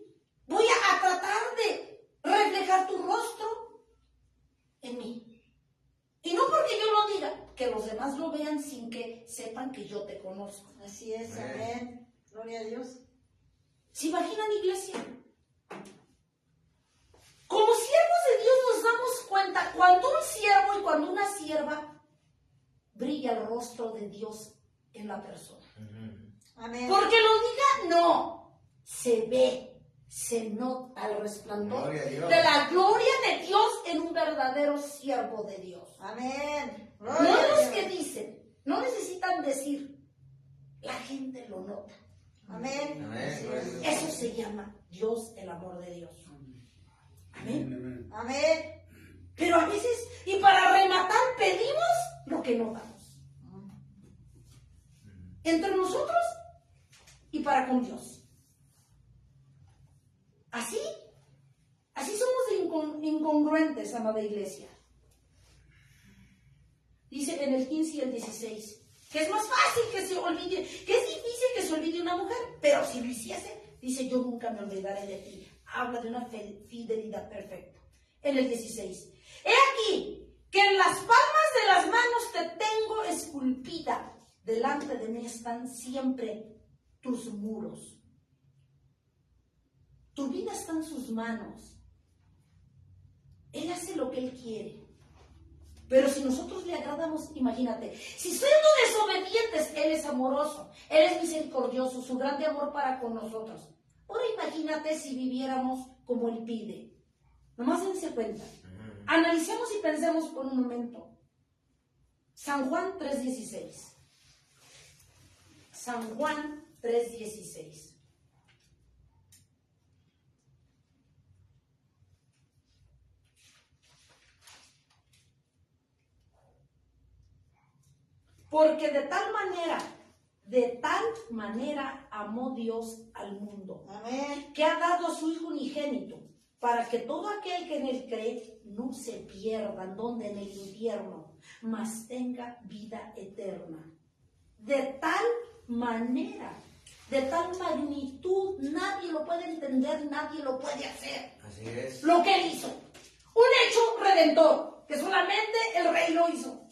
Voy a tratar de reflejar tu rostro en mí. Y no porque yo lo diga, que los demás lo vean sin que sepan que yo te conozco. Así es. Amén. Gloria a Dios. ¿Se imaginan, iglesia? Como siervos de Dios nos damos cuenta cuando un siervo y cuando una sierva brilla el rostro de Dios en la persona. Ujú. Amén. Porque lo diga, no. Se ve, se nota el resplandor Gloria a Dios. de la gloria de Dios en un verdadero siervo de Dios. Amén. No Gloria a los Dios. que dicen, no necesitan decir, la gente lo nota. Amén. Amén. Así Gloria a es. Dios. Eso se llama Dios, el amor de Dios. Amén. Amén. Pero a veces, y para rematar, pedimos lo que no damos. Entre nosotros y para con Dios. Así somos de incongruentes, amada iglesia. Dice en el 15 y el 16, que es más fácil que se olvide, que es difícil que se olvide una mujer, pero si lo hiciese, dice, yo nunca me olvidaré de ti. Habla de una fidelidad perfecta. En el 16, he aquí que en las palmas de las manos te tengo esculpida, delante de mí están siempre tus muros. Tu vida está en sus manos. Él hace lo que Él quiere. Pero si nosotros le agradamos, imagínate, si siendo desobedientes, Él es amoroso, Él es misericordioso, su grande amor para con nosotros. Ahora imagínate si viviéramos como Él pide. Nomás dense cuenta. Analicemos y pensemos por un momento. San Juan 3:16. San Juan 3:16. Porque de tal manera amó Dios al mundo, Amén. que ha dado a su Hijo unigénito, para que todo aquel que en él cree no se pierda, donde en el infierno, mas tenga vida eterna. De tal manera, de tal magnitud, nadie lo puede entender, nadie lo puede hacer. Así es. Lo que él hizo, un hecho redentor, que solamente el Rey lo hizo.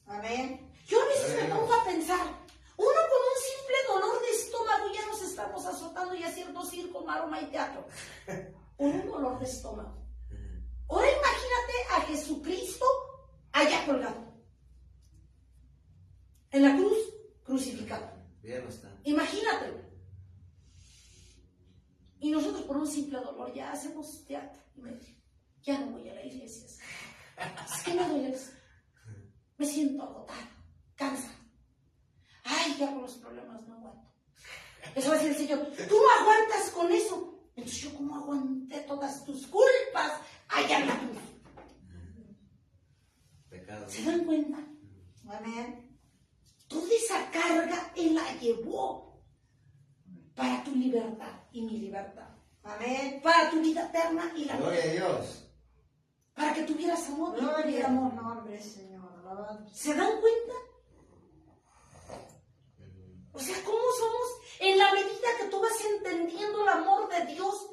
Amén. Yo a veces me pongo a pensar, uno con un simple dolor de estómago ya nos estamos azotando y haciendo circo, maroma y teatro. Con un dolor de estómago. Ahora imagínate a Jesucristo allá colgado. En la cruz, crucificado. Ya no está. Imagínate. Y nosotros por un simple dolor ya hacemos teatro. Ya no voy a la iglesia. Es que me duele. Me siento agotada, cansada. Ay, ya con los problemas no aguanto. Eso va a decir el Señor. Tú no aguantas con eso. Entonces yo como aguanté todas tus culpas allá en la cruz. Pecado. ¿Se dan cuenta? Amén. Toda esa carga Él la llevó para tu libertad y mi libertad. Amén. Para tu vida eterna y la Gloria a mía. Dios. Para que tuvieras amor y yo Gloria tuviera a tu amor. nombre, Señor. Alabado. ¿Se dan cuenta? O sea, ¿cómo somos? En la medida que tú vas entendiendo el amor de Dios,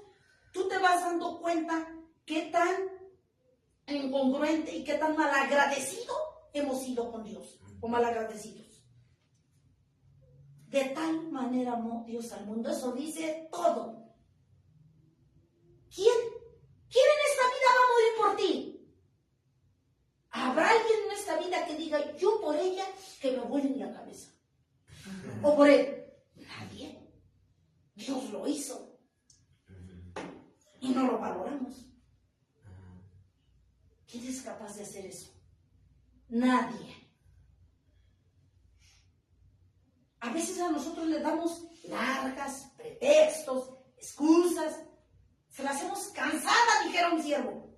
tú te vas dando cuenta qué tan incongruente y qué tan malagradecido hemos sido con Dios, o malagradecidos. De tal manera amó Dios al mundo. Eso dice todo. ¿Quién en esta vida va a morir por ti? ¿Habrá alguien en esta vida que diga, yo por ella, que me vuele en la cabeza? ¿O por él? Nadie. Dios lo hizo. Y no lo valoramos. ¿Quién es capaz de hacer eso? Nadie. A veces a nosotros le damos largas, pretextos, excusas. Se la hacemos cansada, dijera un siervo.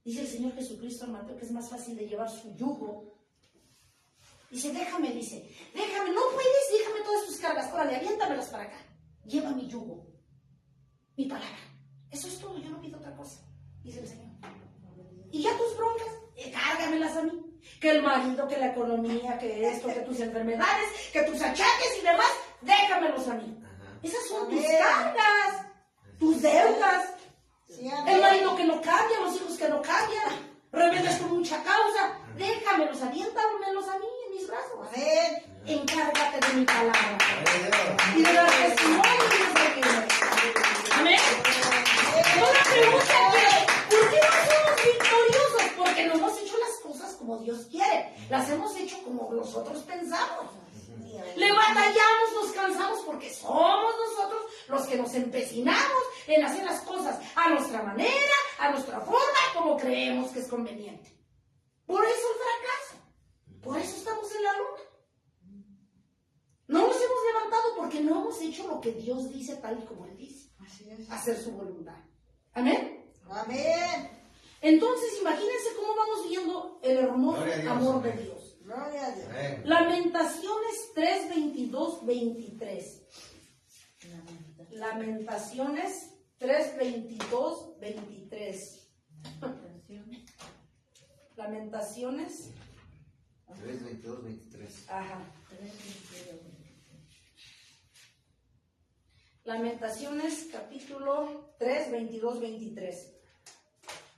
Dice el Señor Jesucristo en Mateo que es más fácil de llevar su yugo. Dice, déjame, no puedes, déjame todas tus cargas, órale, aviéntamelas para acá. Lleva mi yugo, mi palabra. Eso es todo, yo no pido otra cosa, dice el Señor. Y ya tus broncas, cárgamelas a mí. Que el marido, que la economía, que esto, que tus enfermedades, que tus achaques y demás, déjamelos a mí. Esas son tus cargas, tus deudas. Sí, El amén. marido que no cambia, los hijos que no cambian, rebeldes con mucha causa, déjamelos, aviéntamelos a mí en mis brazos. Amén. Encárgate de mi palabra Gloria a Dios. y de dar testimonio de mi vida. Amén. Una pregunta que, ¿por qué no somos victoriosos? Porque no hemos hecho las cosas como Dios quiere, las hemos hecho como nosotros pensamos. Le batallamos, nos cansamos porque somos nosotros los que nos empecinamos en hacer las cosas a nuestra manera, a nuestra forma, como creemos que es conveniente. Por eso el fracaso. Por eso estamos en la luna. No nos hemos levantado porque no hemos hecho lo que Dios dice tal y como Él dice. Así es. Hacer su voluntad. Amén. Amén. Entonces, imagínense cómo vamos viendo el hermoso Gloria a Dios, amor de amén. Dios. Gloria a Dios. Amén. Lamentaciones 3, 22, 23. Lamentaciones 3, 22, 23. Lamentaciones. 3, 22, 23. Ajá. Lamentaciones capítulo 3, 22, 23.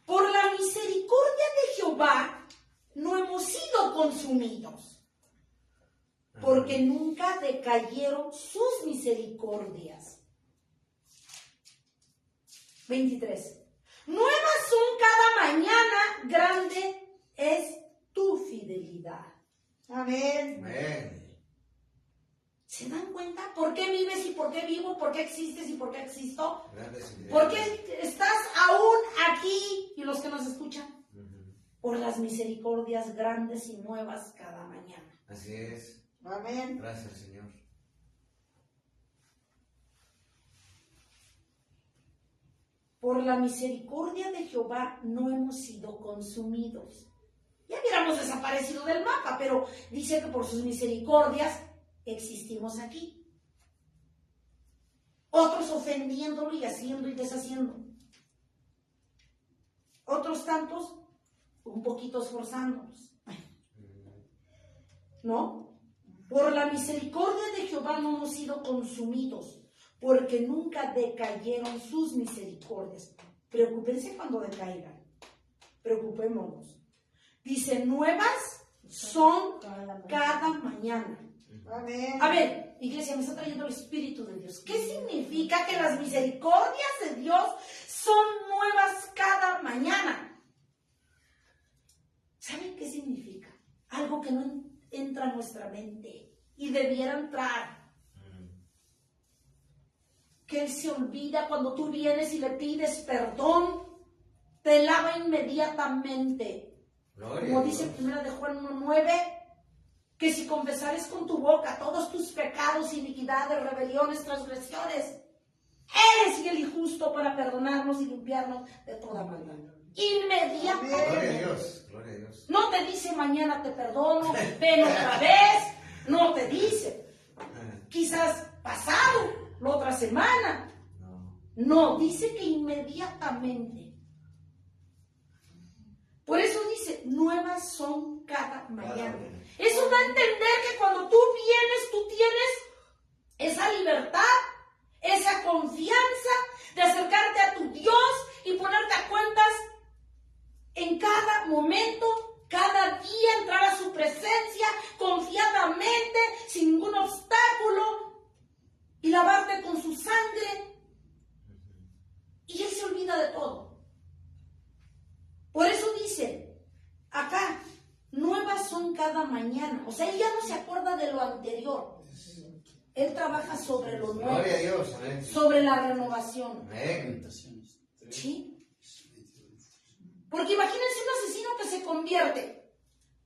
Por la misericordia de Jehová no hemos sido consumidos, porque nunca decayeron sus misericordias. 23. Nuevas son cada mañana, grande es tu fidelidad. Amén. Amén. ¿Se dan cuenta? ¿Por qué vives y por qué vivo? ¿Por qué existes y por qué existo? Grandes ideas. ¿Por qué estás aún aquí? Y los que nos escuchan, por las misericordias grandes y nuevas cada mañana. Así es. Amén. Gracias, Señor. Por la misericordia de Jehová no hemos sido consumidos. Ya hubiéramos desaparecido del mapa, pero dice que por sus misericordias existimos aquí. Otros ofendiéndolo y haciendo y deshaciendo. Otros tantos un poquito esforzándonos. ¿No? Por la misericordia de Jehová no hemos sido consumidos, porque nunca decayeron sus misericordias. Preocúpense cuando decaigan. Preocupémonos. Dice, nuevas son cada mañana. Amén. A ver, iglesia, me está trayendo el Espíritu de Dios. ¿Qué significa que las misericordias de Dios son nuevas cada mañana? ¿Saben qué significa? Algo que no entra a nuestra mente y debiera entrar. Que Él se olvida cuando tú vienes y le pides perdón, te lava inmediatamente. Gloria Como a dice Dios. 1 de Juan 1:9, que si confesares con tu boca todos tus pecados, iniquidades, rebeliones, transgresiones, Él es fiel y justo para perdonarnos y limpiarnos de toda maldad. Inmediatamente. Gloria a Dios. Gloria a Dios. No te dice mañana te perdono, ven otra vez. No te dice. Quizás pasado, la otra semana. No. No, dice que inmediatamente. Por eso dice, nuevas son cada mañana. mañana. Eso da a entender que cuando tú vienes, tú tienes esa libertad, esa confianza de acercarte a tu Dios y ponerte a cuentas en cada momento, cada día, entrar a su presencia confiadamente, sin ningún obstáculo, y lavarte con su sangre. Y Él se olvida de todo. Por eso dice, acá, nuevas son cada mañana. O sea, Él ya no se acuerda de lo anterior. Él trabaja sobre lo nuevo, Gloria a Dios. Amén. sobre la renovación. Amén. ¿Sí? Porque imagínense un asesino que se convierte.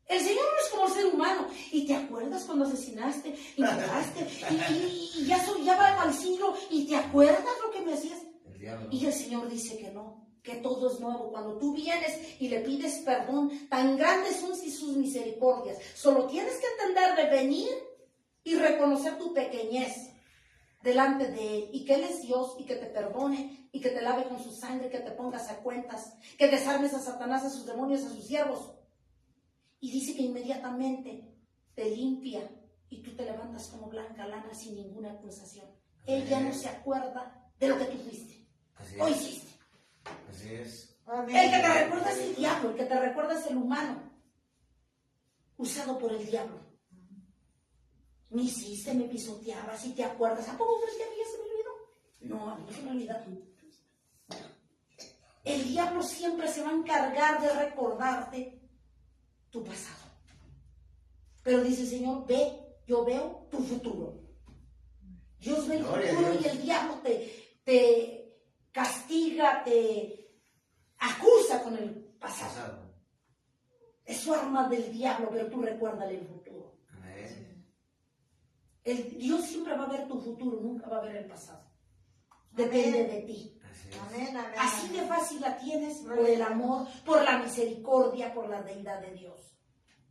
El Señor no es como el ser humano. ¿Y te acuerdas cuando asesinaste y mataste? Y ya va al siglo. ¿Y te acuerdas lo que me hacías? El diablo. Y el Señor dice que no, que todo es nuevo. Cuando tú vienes y le pides perdón, tan grandes son sus misericordias. Solo tienes que entender de venir y reconocer tu pequeñez delante de Él, y que Él es Dios, y que te perdone, y que te lave con su sangre, que te pongas a cuentas, que desarmes a Satanás, a sus demonios, a sus siervos. Y dice que inmediatamente te limpia y tú te levantas como blanca lana sin ninguna acusación. Él ya no se acuerda de lo que tú fuiste Así o es. hiciste. Así es. Amén. El que te recuerda es el diablo, el que te recuerda es el humano, usado por el diablo. Me hiciste, me pisoteabas, y te acuerdas. ¿A poco crees que a mí ya se me olvidó? No, a mí no se me olvida. El diablo siempre se va a encargar de recordarte tu pasado. Pero dice el Señor, ve, yo veo tu futuro. Dios ve el Gloria a futuro Dios. y el diablo te castiga, te acusa con el pasado. Pasado. Es su arma del diablo, pero tú recuérdale el futuro. Amén. Dios siempre va a ver tu futuro, nunca va a ver el pasado. Depende de ti. Así es. Amén, amén. Así de fácil la tienes por el amor, por la misericordia, por la deidad de Dios.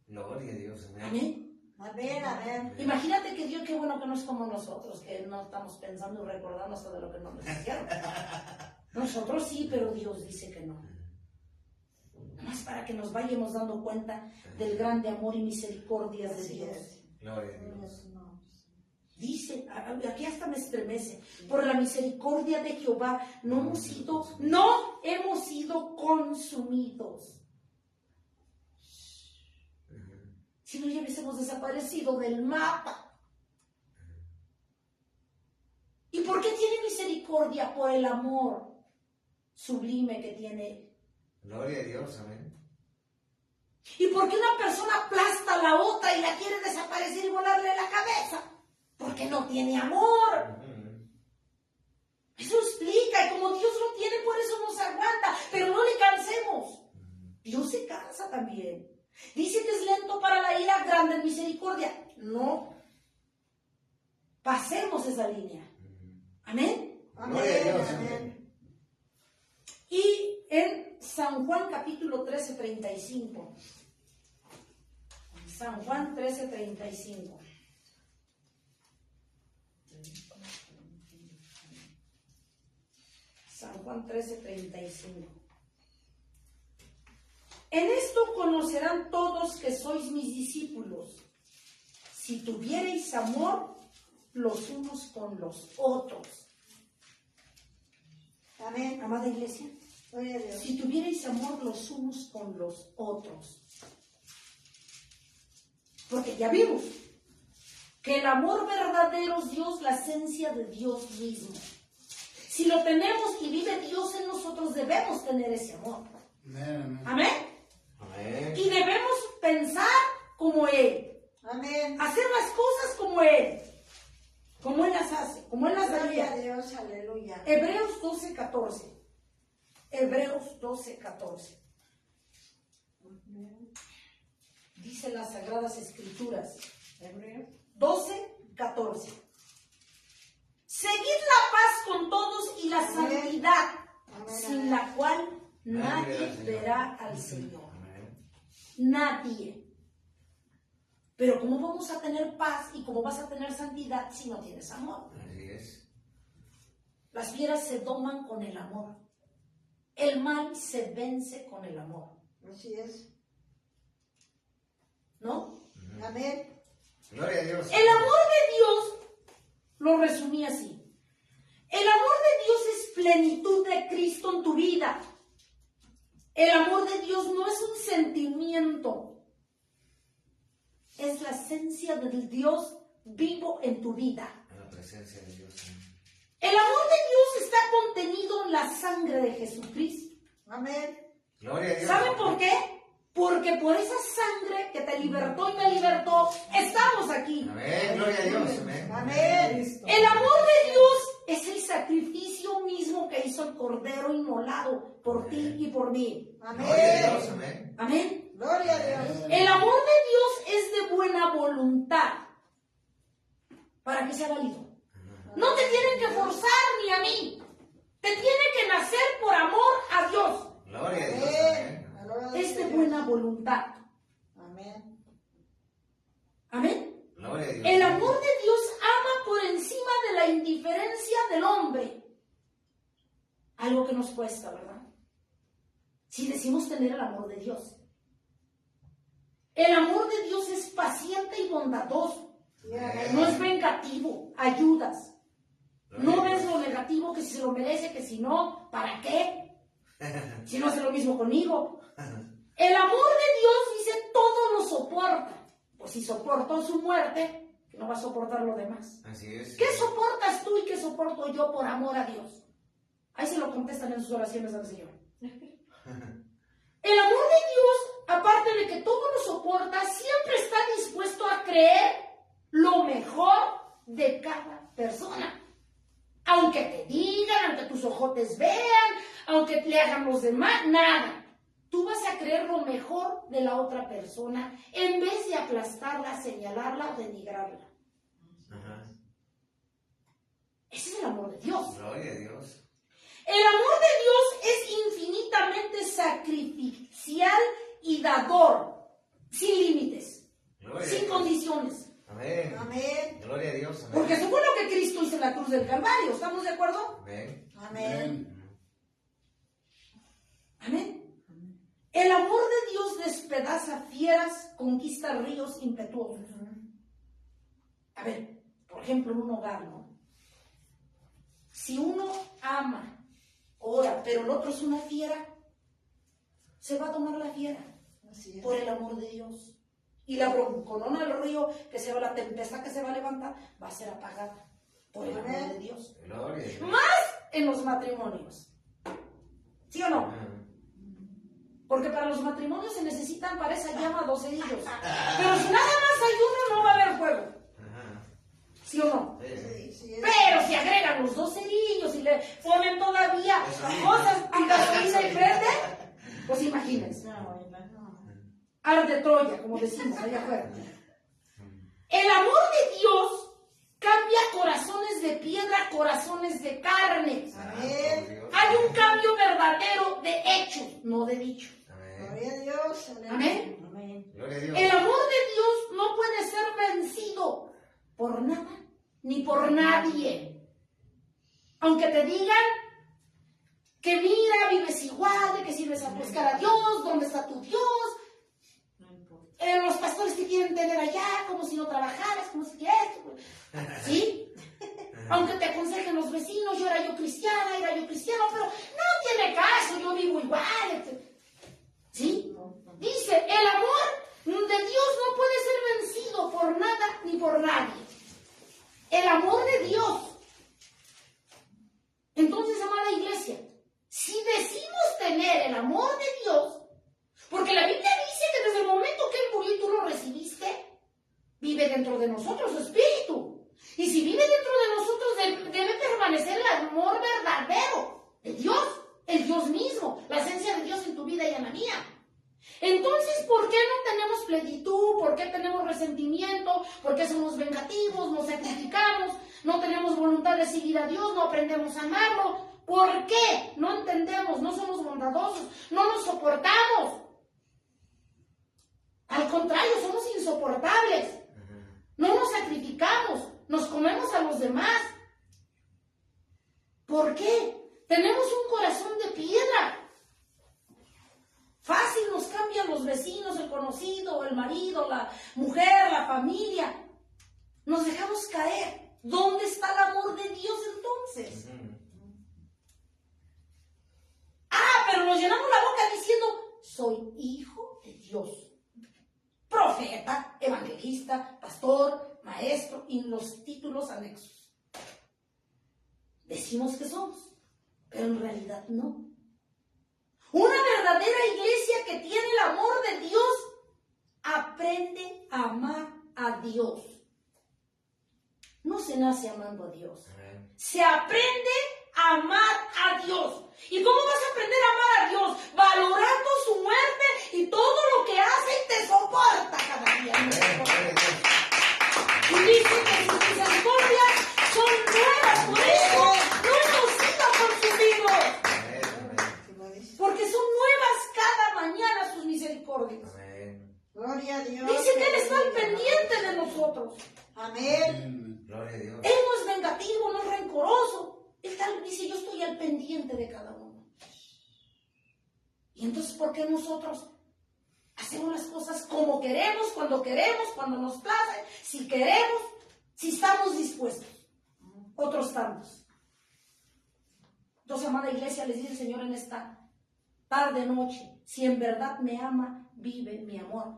Gloria a Dios. Amén. Amén. Amén, amén. Imagínate que Dios, qué bueno que no es como nosotros, que no estamos pensando y recordando hasta de lo que no nos hicieron. Nosotros sí, pero Dios dice que no. Nomás para que nos vayamos dando cuenta del grande amor y misericordia de Así Dios. es. Gloria a Dios. Dice, aquí hasta me estremece, por la misericordia de Jehová no hemos sido consumidos. Si no, ya hubiésemos desaparecido del mapa. ¿Y por qué tiene misericordia? Por el amor sublime que tiene Él. Gloria a Dios. Amén. ¿Y por qué una persona aplasta a la otra y la quiere desaparecer y volarle la cabeza? Porque no tiene amor. Eso explica, y como Dios lo tiene, por eso nos aguanta, pero no le cansemos. Dios se cansa también. Dice que es lento para la ira, grande en misericordia. No. Pasemos esa línea. Amén. Gloria a Dios. Amén. Amén. Y en San Juan capítulo 13, 35. San Juan 13, 35. San Juan 13, 35. En esto conocerán todos que sois mis discípulos, si tuviereis amor los unos con los otros. Amén. Amada iglesia, Gloria a Dios. si tuvierais amor los unos con los otros. Porque ya vimos que el amor verdadero es Dios, la esencia de Dios mismo. Si lo tenemos y vive Dios en nosotros, debemos tener ese amor. Amén. Amén. Amén. Y debemos pensar como Él. Amén. Hacer las cosas como Él las hace, como Él las Gloria a haría. Dios, aleluya. Hebreos 12:14. Hebreos 12:14. Dice las Sagradas Escrituras. Hebreos. 12:14. Seguid la paz con todos y la Amén. santidad, Amén, sin amén. la cual nadie verá al Señor. Nadie. Pero ¿cómo vamos a tener paz y cómo vas a tener santidad si no tienes amor? Así es. Las fieras se doman con el amor. El mal se vence con el amor. Así es. ¿No? Amén. Gloria a Dios. El amor de Dios lo resumí así. El amor de Dios es plenitud de Cristo en tu vida. El amor de Dios no es un sentimiento. Es la esencia del Dios vivo en tu vida. En la presencia de Dios. El amor de Dios está contenido en la sangre de Jesucristo. Amén. Gloria a Dios. ¿Saben por qué? Porque por esa sangre que te libertó y me libertó, estamos aquí. Amén. Gloria a Dios. Amén. Amén. El amor de Dios es el sacrificio mismo que hizo el Cordero inmolado por ti y por mí. Gloria a Dios. Amén. Amén. Amén. Gloria a Dios. El amor de Dios es de buena voluntad para que sea válido. No te tienen que forzar ni a mí. Te tiene que nacer por amor a Dios. Gloria a Dios. Amén. Amén. Gloria Es de a Dios. buena voluntad. Amén. Amén. Gloria a Dios. El amor de Dios ama por encima de la indiferencia del hombre. Algo que nos cuesta, ¿verdad? Si decimos tener el amor de Dios. El amor de Dios es paciente y bondadoso. Sí, amén. No es vengativo, ayudas. No Gloria a ves Dios. lo negativo, que si se lo merece, que si no, ¿para qué? Si no hace lo mismo conmigo. El amor de Dios dice todo lo soporta. Pues si soportó su muerte, no va a soportar lo demás. Así es. ¿Qué soportas tú y qué soporto yo por amor a Dios? Ahí se lo contestan en sus oraciones al Señor. El amor de Dios, aparte de que todo lo soporta, siempre está dispuesto a creer lo mejor de cada persona. Aunque te digan, aunque tus ojotes vean, aunque le hagan los demás, nada. Tú vas a creer lo mejor de la otra persona en vez de aplastarla, señalarla o denigrarla. Ajá. Ese es el amor de Dios. Gloria a Dios. El amor de Dios es infinitamente sacrificial y dador, sin límites, Gloria a sin Dios. condiciones. Amén. Amén. Gloria a Dios. Amén. Porque eso fue lo que Cristo hizo en la cruz del Calvario. ¿Estamos de acuerdo? Amén. Amén. Amén. El amor de Dios despedaza fieras, conquista ríos impetuosos. A ver, por ejemplo, en un hogar, ¿no? Si uno ama, ora, pero el otro es una fiera, se va a tomar la fiera Así es. por el amor de Dios. Y la bronconona del río, que se va, la tempestad que se va a levantar, va a ser apagada por el amor de Dios. Gloria a Dios. Más en los matrimonios. ¿Sí o no? Ajá. Porque para los matrimonios se necesitan para esa llama 2 cerillos. Pero si nada más hay uno, no va a haber fuego. Ajá. ¿Sí o no? Sí, sí. Sí, sí es. Pero si agregan los 2 cerillos y le ponen todavía Gasolina. cosas y gasolina y prende, pues imagínense. No, no. Arde Troya, como decimos allá afuera. El amor de Dios cambia corazones de piedra a corazones de carne. Amén. Dios. Hay un cambio verdadero de hecho, no de dicho. Amén. Gloria a Dios. Amén. Amén. Gloria a Dios. El amor de Dios no puede ser vencido por nada ni por nadie. Aunque te digan que mira, vives igual, de que sirves a buscar a Dios, ¿dónde está tu Dios? No importa. Los pastores te quieren tener allá, como si no trabajaras, como si esto. ¿Sí? Aunque te aconsejen los vecinos, yo era cristiano, pero no tiene caso, yo vivo igual. ¿Sí? Dice, el amor de Dios no puede ser vencido por nada ni por nadie. El amor de Dios. Entonces, amada iglesia, si decimos tener el amor de Dios, porque la Biblia dice que desde el momento que Él murió y tú lo recibiste, vengativos, nos sacrificamos, no tenemos voluntad de seguir a Dios, no aprendemos a amarlo. ¿Por qué? No entendemos, no somos bondadosos, no nos soportamos. Al contrario, somos insoportables. No nos sacrificamos, nos comemos a los demás. ¿Por qué? Tenemos un corazón de piedra. Fácil nos cambian los vecinos, el conocido, el marido, la mujer, la familia. Nos dejamos caer. ¿Dónde está el amor de Dios entonces? Pero nos llenamos la boca diciendo, soy hijo de Dios. Profeta, evangelista, pastor, maestro y los títulos anexos. Decimos que somos, pero en realidad no. Una verdadera iglesia que tiene el amor de Dios aprende a amar a Dios. No se nace amando a Dios. Se aprende a amar a Dios. ¿Y cómo vas a aprender a amar a Dios? Valorando su muerte y todo lo que hace y te soporta cada día. Y dice que sus misericordias son nuevas. Por eso no hemos sido consumidos. Porque son nuevas cada mañana sus misericordias. Gloria a Dios. Dice que Él está al pendiente de nosotros. Amén. Gloria a Dios. Él no es vengativo, no es rencoroso. Él dice, yo estoy al pendiente de cada uno. Y entonces, ¿por qué nosotros hacemos las cosas como queremos, cuando nos place, si queremos, si estamos dispuestos? Otros tantos. Entonces, amada iglesia, les dice el Señor en esta tarde, noche, si en verdad me ama, vive mi amor.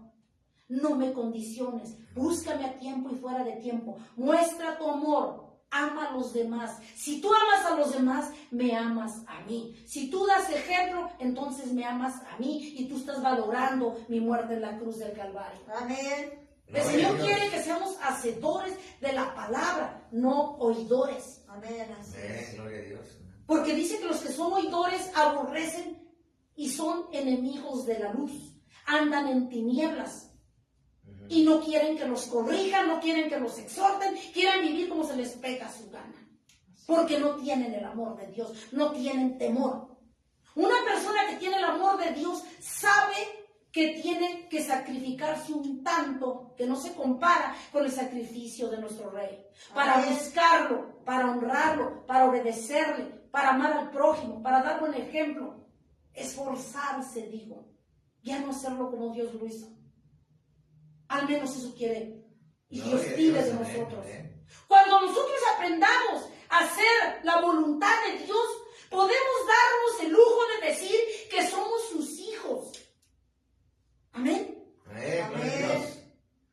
No me condiciones, búscame a tiempo y fuera de tiempo. Muestra tu amor. Ama a los demás. Si tú amas a los demás, me amas a mí. Si tú das ejemplo, entonces me amas a mí y tú estás valorando mi muerte en la cruz del Calvario. Amén. El Señor quiere que seamos hacedores de la palabra, no oidores. Amén. Así es. Gloria a Dios. Porque dice que los que son oidores aborrecen y son enemigos de la luz. Andan en tinieblas. Y no quieren que los corrijan, no quieren que los exhorten, quieren vivir como se les pega su gana. Porque no tienen el amor de Dios, no tienen temor. Una persona que tiene el amor de Dios sabe que tiene que sacrificarse un tanto que no se compara con el sacrificio de nuestro Rey. Para buscarlo, para honrarlo, para obedecerle, para amar al prójimo, para dar buen ejemplo. Esforzarse, digo, ya no hacerlo como Dios lo hizo. Al menos eso quiere y Dios pide de nosotros. Cuando nosotros aprendamos a hacer la voluntad de Dios, podemos darnos el lujo de decir que somos sus hijos. Amén. Amén.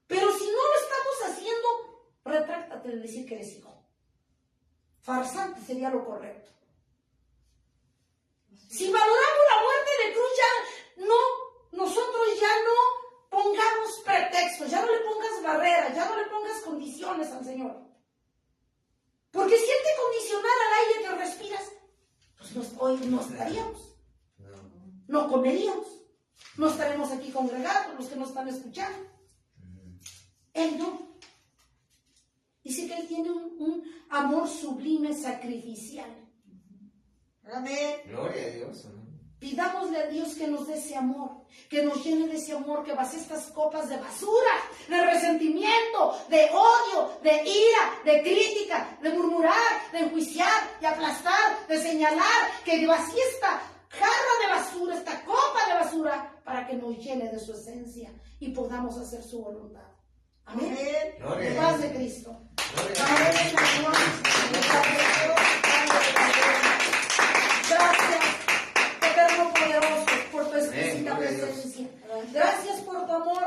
Pero si no lo estamos haciendo, retráctate de decir que eres hijo. Farsante sería lo correcto. Si valoramos la muerte de cruz, nosotros ya no pongamos pretextos, ya no le pongas barreras, ya no le pongas condiciones al Señor. Porque si Él te condicionara al aire que respiras, pues hoy no estaríamos, no comeríamos, no estaremos aquí congregados, los que nos están escuchando. Él no. Dice que Él tiene un amor sublime, sacrificial. Amén. Gloria a Dios. Pidámosle a Dios que nos dé ese amor, que nos llene de ese amor, que vacíe estas copas de basura, de resentimiento, de odio, de ira, de crítica, de murmurar, de enjuiciar, de aplastar, de señalar, que vacíe esta jarra de basura, esta copa de basura, para que nos llene de su esencia y podamos hacer su voluntad. Amén. Amén. Paz de Cristo. Amén. Gracias, Eterno Poderoso, por tu exquisita Gloria a Dios. presencia. Gracias por tu amor.